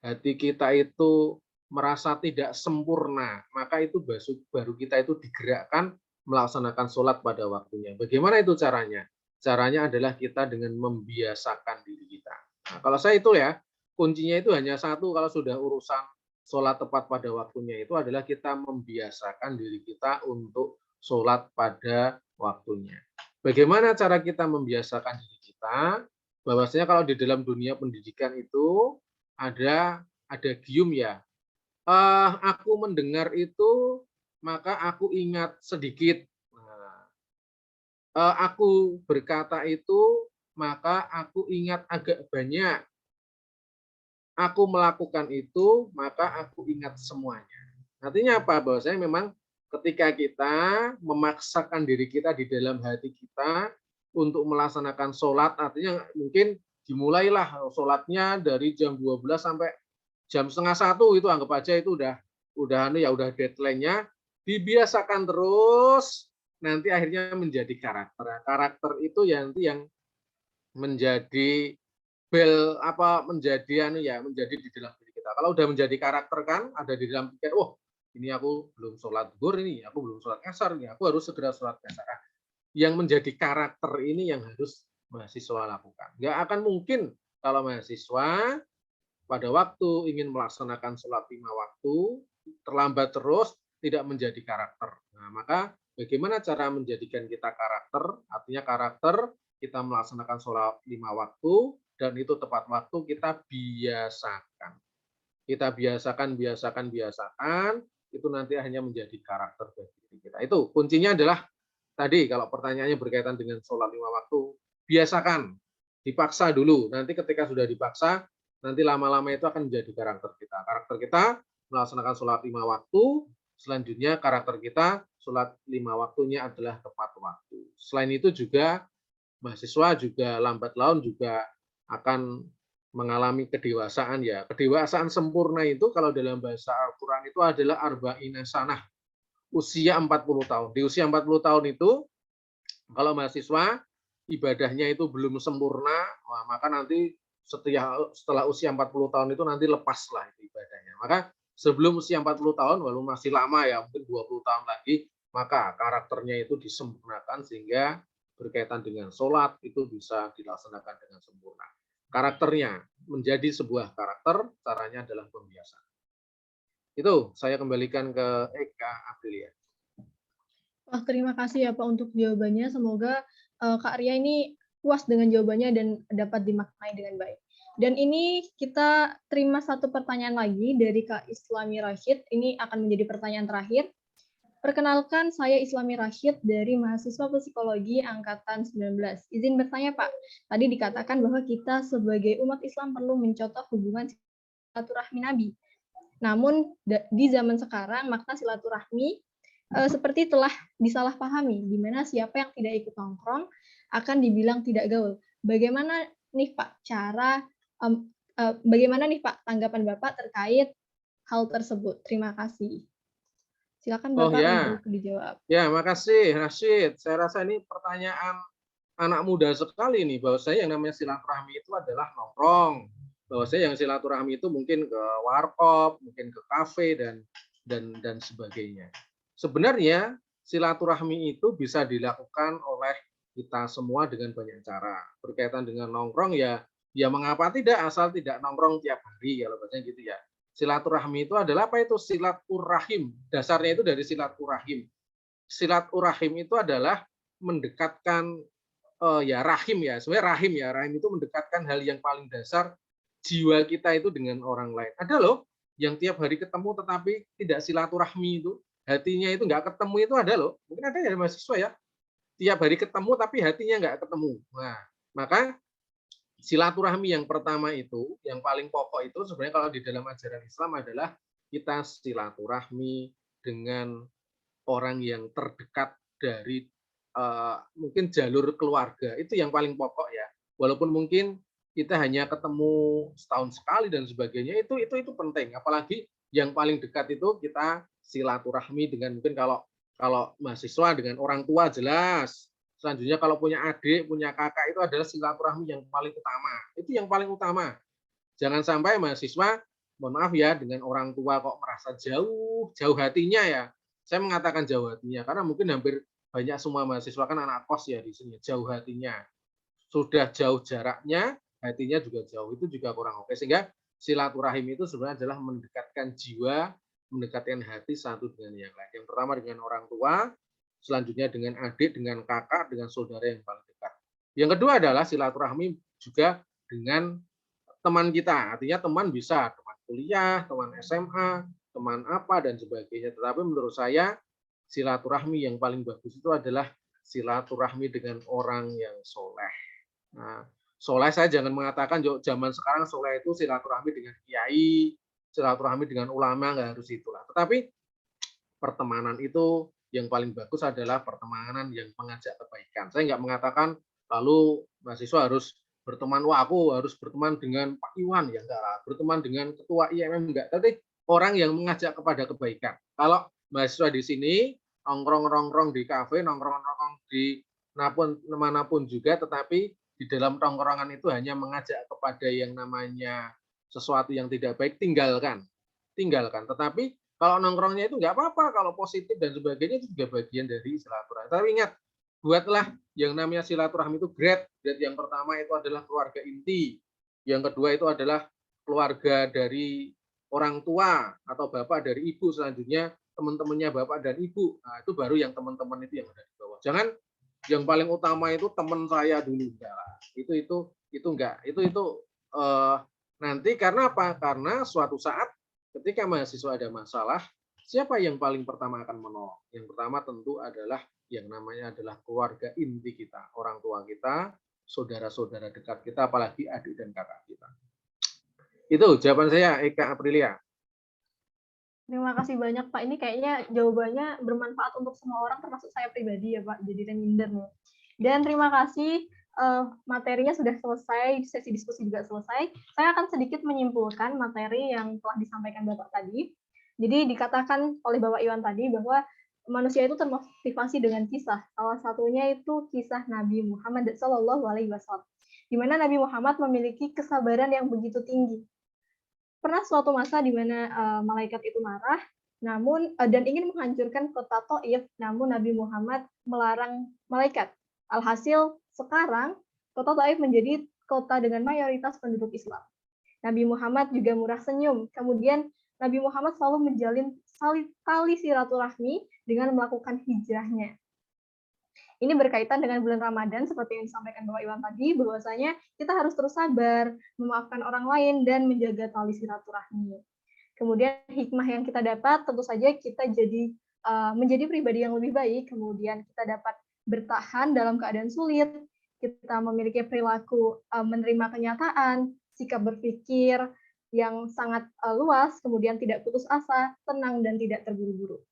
Hati kita itu merasa tidak sempurna, maka itu baru kita itu digerakkan melaksanakan sholat pada waktunya. Bagaimana itu caranya? Caranya adalah kita dengan membiasakan diri kita. Nah, kalau saya itu ya, kuncinya itu hanya satu, kalau sudah urusan sholat tepat pada waktunya itu adalah kita membiasakan diri kita untuk sholat pada waktunya. Bagaimana cara kita membiasakan diri kita? Bahwasanya kalau di dalam dunia pendidikan itu ada gium ya. Aku mendengar itu, maka aku ingat sedikit. Aku berkata itu, maka aku ingat agak banyak. Aku melakukan itu, maka aku ingat semuanya. Artinya apa? Bahwasanya memang ketika kita memaksakan diri kita di dalam hati kita untuk melaksanakan sholat, artinya mungkin dimulailah sholatnya dari jam 12 sampai jam setengah 1 itu anggap aja itu udah deadline-nya, dibiasakan terus, nanti akhirnya menjadi karakter. Karakter itu nanti yang menjadi menjadi di dalam diri kita. Kalau udah menjadi karakter kan, ada di dalam pikiran, ini aku belum sholat zuhur, ini aku belum sholat asar, ini aku harus segera sholat asar. Yang menjadi karakter ini yang harus mahasiswa lakukan. Nggak akan mungkin kalau mahasiswa pada waktu ingin melaksanakan sholat 5 waktu, terlambat terus, tidak menjadi karakter. Nah, maka bagaimana cara menjadikan kita karakter? Artinya karakter, kita melaksanakan sholat 5 waktu, dan itu tepat waktu, kita biasakan. Kita biasakan, itu nanti hanya menjadi karakter bagi diri kita. Itu kuncinya adalah, tadi kalau pertanyaannya berkaitan dengan sholat 5 waktu, biasakan, dipaksa dulu. Nanti ketika sudah dipaksa, nanti lama-lama itu akan menjadi karakter kita. Karakter kita melaksanakan sholat 5 waktu, selanjutnya karakter kita sholat 5 waktunya adalah tepat waktu. Selain itu juga mahasiswa juga lambat laun juga akan mengalami kedewasaan ya. Kedewasaan sempurna itu kalau dalam bahasa Al-Quran itu adalah arba'ina sanah, usia 40 tahun. Di usia 40 tahun itu kalau mahasiswa ibadahnya itu belum sempurna, maka nanti setelah usia 40 tahun itu nanti lepaslah itu ibadahnya. Maka sebelum usia 40 tahun, walaupun masih lama ya, mungkin 20 tahun lagi, maka karakternya itu disempurnakan sehingga berkaitan dengan sholat itu bisa dilaksanakan dengan sempurna. Karakternya menjadi sebuah karakter, caranya adalah pembiasaan. Itu saya kembalikan ke Eka Aprilia. Wah, terima kasih ya Pak untuk jawabannya. Semoga Kak Ria ini puas dengan jawabannya dan dapat dimaknai dengan baik. Dan ini kita terima satu pertanyaan lagi dari Kak Islami Rashid. Ini akan menjadi pertanyaan terakhir. Perkenalkan, saya Islami Rashid dari mahasiswa psikologi angkatan 19. Izin bertanya Pak, tadi dikatakan bahwa kita sebagai umat Islam perlu mencontoh hubungan silaturahmi Nabi. Namun di zaman sekarang makna silaturahmi seperti telah disalahpahami, di mana siapa yang tidak ikut nongkrong akan dibilang tidak gaul. Bagaimana nih Pak tanggapan Bapak terkait hal tersebut? Terima kasih. Silakan Bapak untuk dijawab. Ya, makasih Rashid. Saya rasa ini pertanyaan anak muda sekali nih, bahwa saya yang namanya silaturahmi itu adalah nongkrong. Bahwa saya yang silaturahmi itu mungkin ke warkop, mungkin ke kafe dan sebagainya. Sebenarnya silaturahmi itu bisa dilakukan oleh kita semua dengan banyak cara. Berkaitan dengan nongkrong ya mengapa tidak, asal tidak nongkrong tiap hari kalau bahasanya gitu ya. Silaturahmi itu adalah apa itu? Silaturahim. Dasarnya itu dari silaturahim. Silaturahim itu adalah mendekatkan ya rahim ya. Sebenarnya rahim ya. Rahim itu mendekatkan hal yang paling dasar jiwa kita itu dengan orang lain. Ada loh yang tiap hari ketemu tetapi tidak silaturahmi itu. Hatinya itu nggak ketemu itu ada loh. Mungkin ada ya mahasiswa ya. Tiap hari ketemu tapi hatinya nggak ketemu. Nah, maka silaturahmi yang pertama itu, yang paling pokok itu sebenarnya kalau di dalam ajaran Islam adalah kita silaturahmi dengan orang yang terdekat dari mungkin jalur keluarga. Itu yang paling pokok ya. Walaupun mungkin kita hanya ketemu setahun sekali dan sebagainya, itu penting. Apalagi yang paling dekat itu kita silaturahmi dengan mungkin kalau mahasiswa dengan orang tua jelas. Selanjutnya kalau punya adik, punya kakak itu adalah silaturahmi yang paling utama. Itu yang paling utama. Jangan sampai mahasiswa, mohon maaf ya, dengan orang tua kok merasa jauh hatinya ya. Saya mengatakan jauh hatinya karena mungkin hampir banyak semua mahasiswa kan anak kos ya di sini, jauh hatinya. Sudah jauh jaraknya, hatinya juga jauh. Itu juga kurang oke. Sehingga silaturahim itu sebenarnya adalah mendekatkan jiwa, mendekatkan hati satu dengan yang lain. Yang pertama dengan orang tua, selanjutnya dengan adik, dengan kakak, dengan saudara yang paling dekat. Yang kedua adalah silaturahmi juga dengan teman kita. Artinya teman bisa teman kuliah, teman SMA, teman apa dan sebagainya. Tetapi menurut saya silaturahmi yang paling bagus itu adalah silaturahmi dengan orang yang soleh. Nah, soleh saya jangan mengatakan zaman sekarang soleh itu silaturahmi dengan kiai, silaturahmi dengan ulama, nggak harus itulah. Tetapi pertemanan itu yang paling bagus adalah pertemanan yang mengajak kebaikan. Saya nggak mengatakan lalu mahasiswa harus berteman, wah aku harus berteman dengan Pak Iwan, ya enggak lah. Berteman dengan ketua IMM enggak, tapi orang yang mengajak kepada kebaikan. Kalau mahasiswa di sini nongkrong-nongkrong di kafe, nongkrong-nongkrong di manapun juga, tetapi di dalam tongkrongan itu hanya mengajak kepada yang namanya sesuatu yang tidak baik, tinggalkan. Tetapi kalau nongkrongnya itu nggak apa-apa, kalau positif dan sebagainya itu juga bagian dari silaturahmi. Tapi ingat, buatlah yang namanya silaturahmi itu grade. Grade yang pertama itu adalah keluarga inti. Yang kedua itu adalah keluarga dari orang tua atau bapak dari ibu. Selanjutnya teman-temannya bapak dan ibu. Nah, itu baru yang teman-teman itu yang ada di bawah. Jangan yang paling utama itu teman saya dulu. Enggak. Itu enggak. Itu nanti karena apa? Karena suatu saat ketika mahasiswa ada masalah, siapa yang paling pertama akan menolong? Yang pertama tentu adalah yang namanya adalah keluarga inti kita, orang tua kita, saudara-saudara dekat kita, apalagi adik dan kakak kita. Itu jawaban saya, Eka Aprilia. Terima kasih banyak Pak. Ini kayaknya jawabannya bermanfaat untuk semua orang, termasuk saya pribadi ya Pak. Jadi reminder nih. Dan terima kasih. Materinya sudah selesai, sesi diskusi juga selesai. Saya akan sedikit menyimpulkan materi yang telah disampaikan Bapak tadi. Jadi dikatakan oleh Bapak Iwan tadi bahwa manusia itu termotivasi dengan kisah. Salah satunya itu kisah Nabi Muhammad SAW, di mana Nabi Muhammad memiliki kesabaran yang begitu tinggi. Pernah suatu masa di mana malaikat itu marah, dan ingin menghancurkan kota Taif, namun Nabi Muhammad melarang malaikat. Alhasil sekarang kota Taif menjadi kota dengan mayoritas penduduk Islam. Nabi Muhammad juga murah senyum. Kemudian Nabi Muhammad selalu menjalin tali silaturahmi dengan melakukan hijrahnya. Ini berkaitan dengan bulan Ramadan seperti yang disampaikan Bapak Iwan tadi, bahwasanya kita harus terus sabar, memaafkan orang lain dan menjaga tali silaturahmi. Kemudian hikmah yang kita dapat tentu saja kita jadi menjadi pribadi yang lebih baik, kemudian kita dapat bertahan dalam keadaan sulit, kita memiliki perilaku menerima kenyataan, sikap berpikir yang sangat luas, kemudian tidak putus asa, tenang, dan tidak terburu-buru.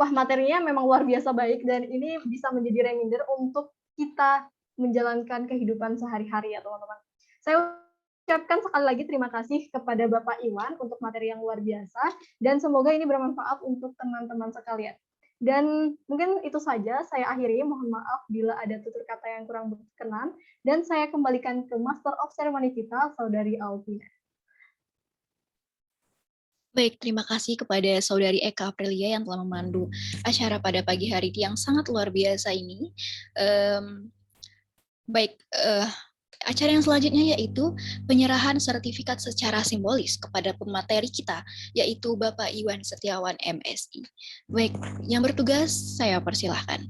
Wah, materinya memang luar biasa baik, dan ini bisa menjadi reminder untuk kita menjalankan kehidupan sehari-hari ya teman-teman. Saya ucapkan sekali lagi terima kasih kepada Bapak Iwan untuk materi yang luar biasa, dan semoga ini bermanfaat untuk teman-teman sekalian. Dan mungkin itu saja, saya akhiri, mohon maaf bila ada tutur kata yang kurang berkenan, dan saya kembalikan ke Master of Ceremony kita, Saudari Alvina. Baik, terima kasih kepada Saudari Eka Aprilia yang telah memandu acara pada pagi hari yang sangat luar biasa ini. Acara yang selanjutnya yaitu penyerahan sertifikat secara simbolis kepada pemateri kita, yaitu Bapak Iwan Setiawan MSI. Baik, yang bertugas saya persilahkan.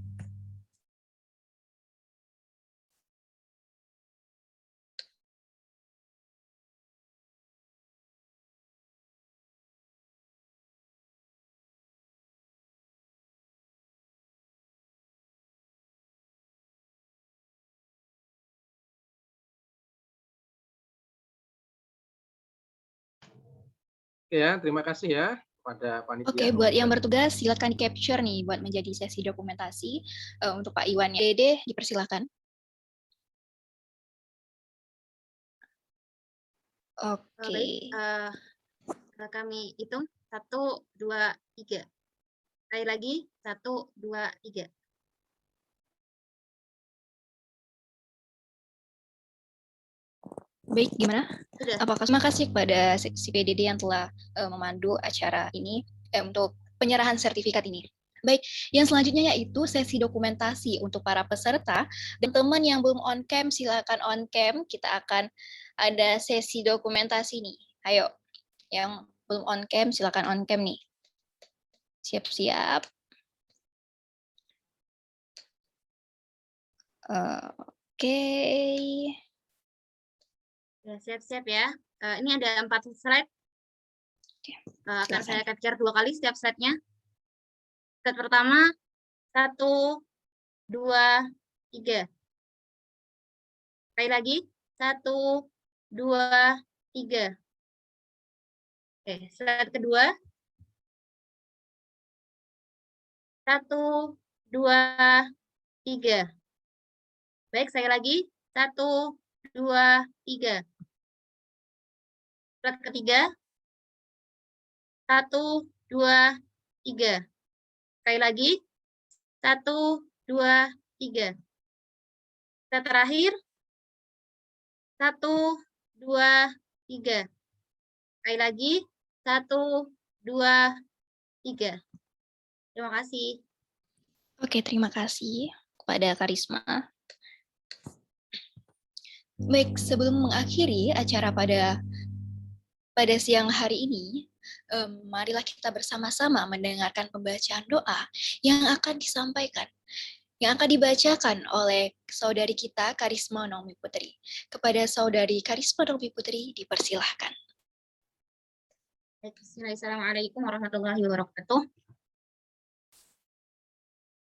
Ya, terima kasih ya kepada panitia. Oke, buat yang bertugas silakan di-capture nih buat menjadi sesi dokumentasi untuk Pak Iwan. Dede, dipersilakan. Oke. Baik, kami hitung 1, 2, 3. Sekali lagi 1, 2, 3. Baik, gimana? Sudah. Apakah terima kasih kepada si PDD yang telah memandu acara ini untuk penyerahan sertifikat ini. Baik, yang selanjutnya yaitu sesi dokumentasi untuk para peserta. Dan teman yang belum on cam, silakan on cam. Kita akan ada sesi dokumentasi nih. Ayo, yang belum on cam, silakan on cam nih. Siap-siap. Oke. Ya, siap-siap ya. Ini ada 4 slide. Akan saya capture 2 kali setiap slide-nya. Slide pertama, 1, 2, 3. Sekali lagi, 1, 2, 3. Oke, slide kedua. 1, 2, 3. Baik, sekali lagi. 1, 2, 3. Slide ketiga. 1, 2, 3. Sekali lagi. 1, 2, 3. Slide terakhir. 1, 2, 3. Sekali lagi. 1, 2, 3. Terima kasih. Oke, terima kasih kepada Karisma. Baik, sebelum mengakhiri acara pada siang hari ini, marilah kita bersama-sama mendengarkan pembacaan doa yang akan disampaikan, yang akan dibacakan oleh saudari kita Karisma Nomi Putri. Kepada saudari Karisma Nomi Putri, dipersilahkan. Assalamualaikum warahmatullahi wabarakatuh.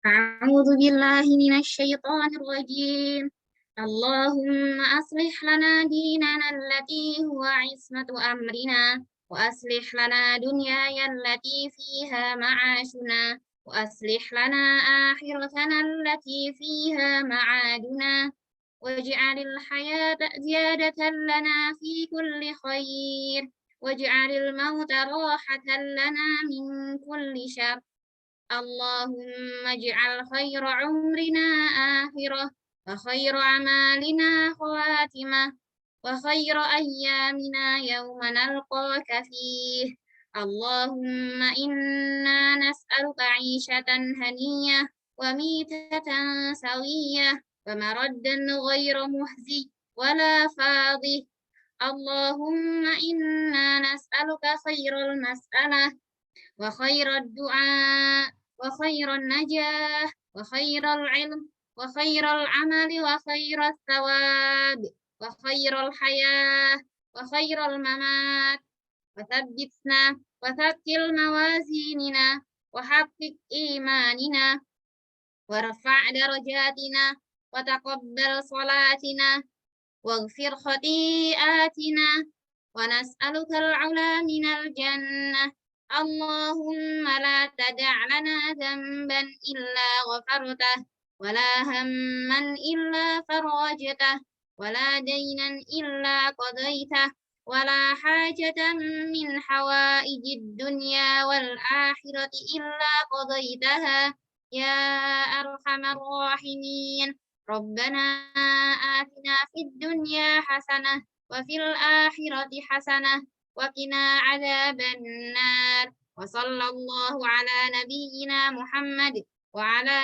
A'udzu billahi minasyaitonir rajim. Allahumma aslih lana dinana allati huwa ismatu amrina wa aslih lana dunyaya allati fiha ma'ashuna wa aslih lana akhiratana allati fiha ma'aduna waj'alil hayata ziyadatan lana fi kulli khair waj'alil mauta rahatan lana min kulli syarr. Allahumma ij'al khaira umrina akhirah wa khaira amalina khawatimah wa khaira ayyamina yawma nalqaka fih. Allahumma inna nas'aluka 'ishatan haniyah wa mitatan sawiyah wa maraddan ghayra muhzi wala fadih. Allahumma inna nas'aluka khairal mas'alah wa khairal du'a wa khairal najah wa khairal ilm wa khairal amali wa khairal thawab wa khairal hayah wa khairal mamat wa thabbitna wa thaqqil mawazinina wa haqqiq imanina wa rafa' darajatina wa taqabbal salatina waghfir khati'atina wa nas'alukal 'ula minal jannah. Allahumma la tada' lana dhanban illa ghafartah wa la hamman illa farajtah wa la daynan illa qadaitah wa la hajatan min hawaijid dunya wal akhirati illa qadaitaha ya arhamar rahimin. Rabbana atina fid dunya hasanah wa fil akhirati hasanah wa qina adzaban nar. Wa sallallahu ala nabiyyina Muhammad wa ala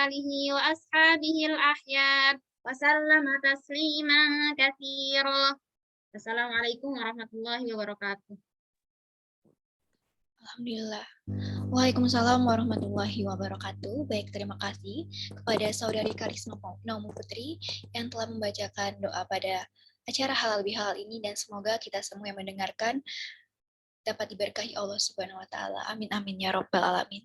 alihi wa ashabihi al-ahyar وسلم تسليما كثيرا. Assalamualaikum warahmatullahi wabarakatuh. Alhamdulillah. Waalaikumsalam warahmatullahi wabarakatuh. Baik, terima kasih kepada Saudari Karisma Naomi Putri yang telah membacakan doa pada acara halal bihalal ini, dan semoga kita semua yang mendengarkan dapat diberkahi Allah Subhanahu wa taala. Amin amin ya rabbal alamin.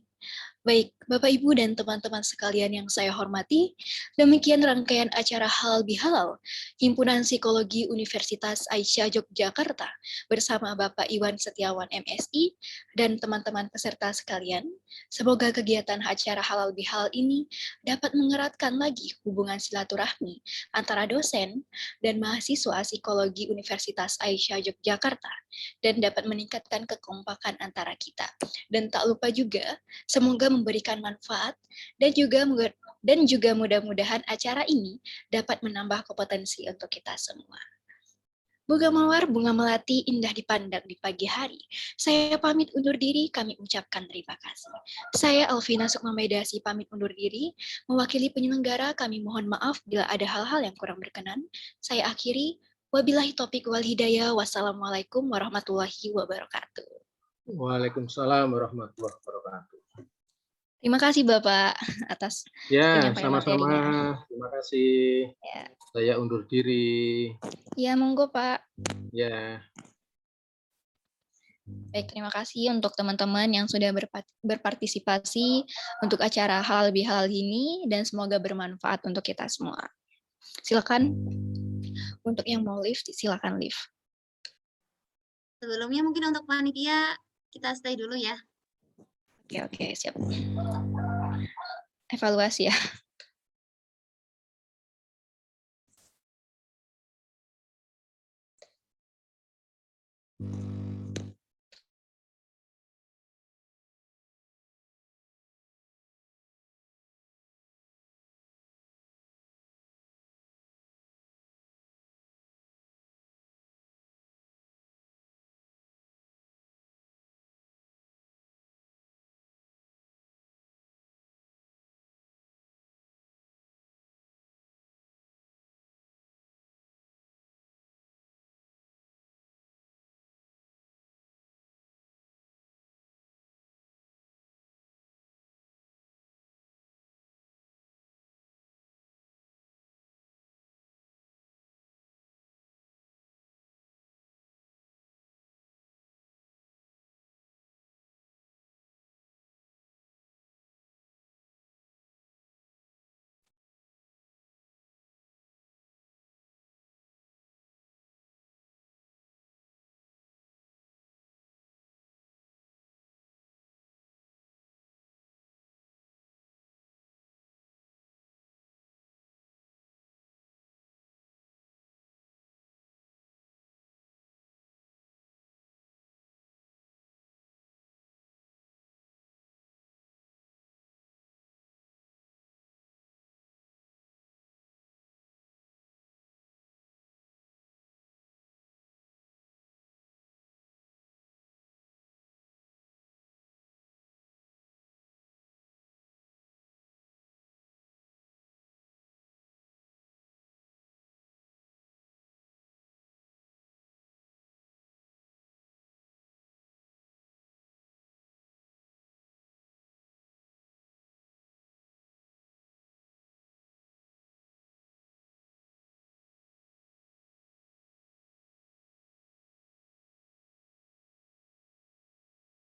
Baik, Bapak Ibu dan teman-teman sekalian yang saya hormati, demikian rangkaian acara Halal Bihalal Himpunan Psikologi Universitas Aisyah Yogyakarta bersama Bapak Iwan Setiawan MSI dan teman-teman peserta sekalian. Semoga kegiatan acara Halal Bihalal ini dapat mengeratkan lagi hubungan silaturahmi antara dosen dan mahasiswa psikologi Universitas Aisyah Yogyakarta dan dapat meningkatkan kekompakan antara kita. Dan tak lupa juga, semoga memberikan manfaat dan juga mudah-mudahan acara ini dapat menambah kompetensi untuk kita semua. Bunga mawar, bunga melati, indah dipandang di pagi hari. Saya pamit undur diri, kami ucapkan terima kasih. Saya Alvina Sukmamedasi pamit undur diri, mewakili penyelenggara kami mohon maaf bila ada hal-hal yang kurang berkenan. Saya akhiri, wabillahi taufiq wal hidayah, wassalamualaikum warahmatullahi wabarakatuh. Waalaikumsalam warahmatullahi wabarakatuh. Terima kasih Bapak atas Ya, penyampaian sama-sama. materinya. Terima kasih. Ya. Saya undur diri. Ya, monggo Pak. Ya. Baik, terima kasih untuk teman-teman yang sudah berpartisipasi untuk acara halal bihalal ini dan semoga bermanfaat untuk kita semua. Silakan untuk yang mau live, silakan live. Sebelumnya mungkin untuk panitia kita stay dulu ya. Oke, siap. Evaluasi ya.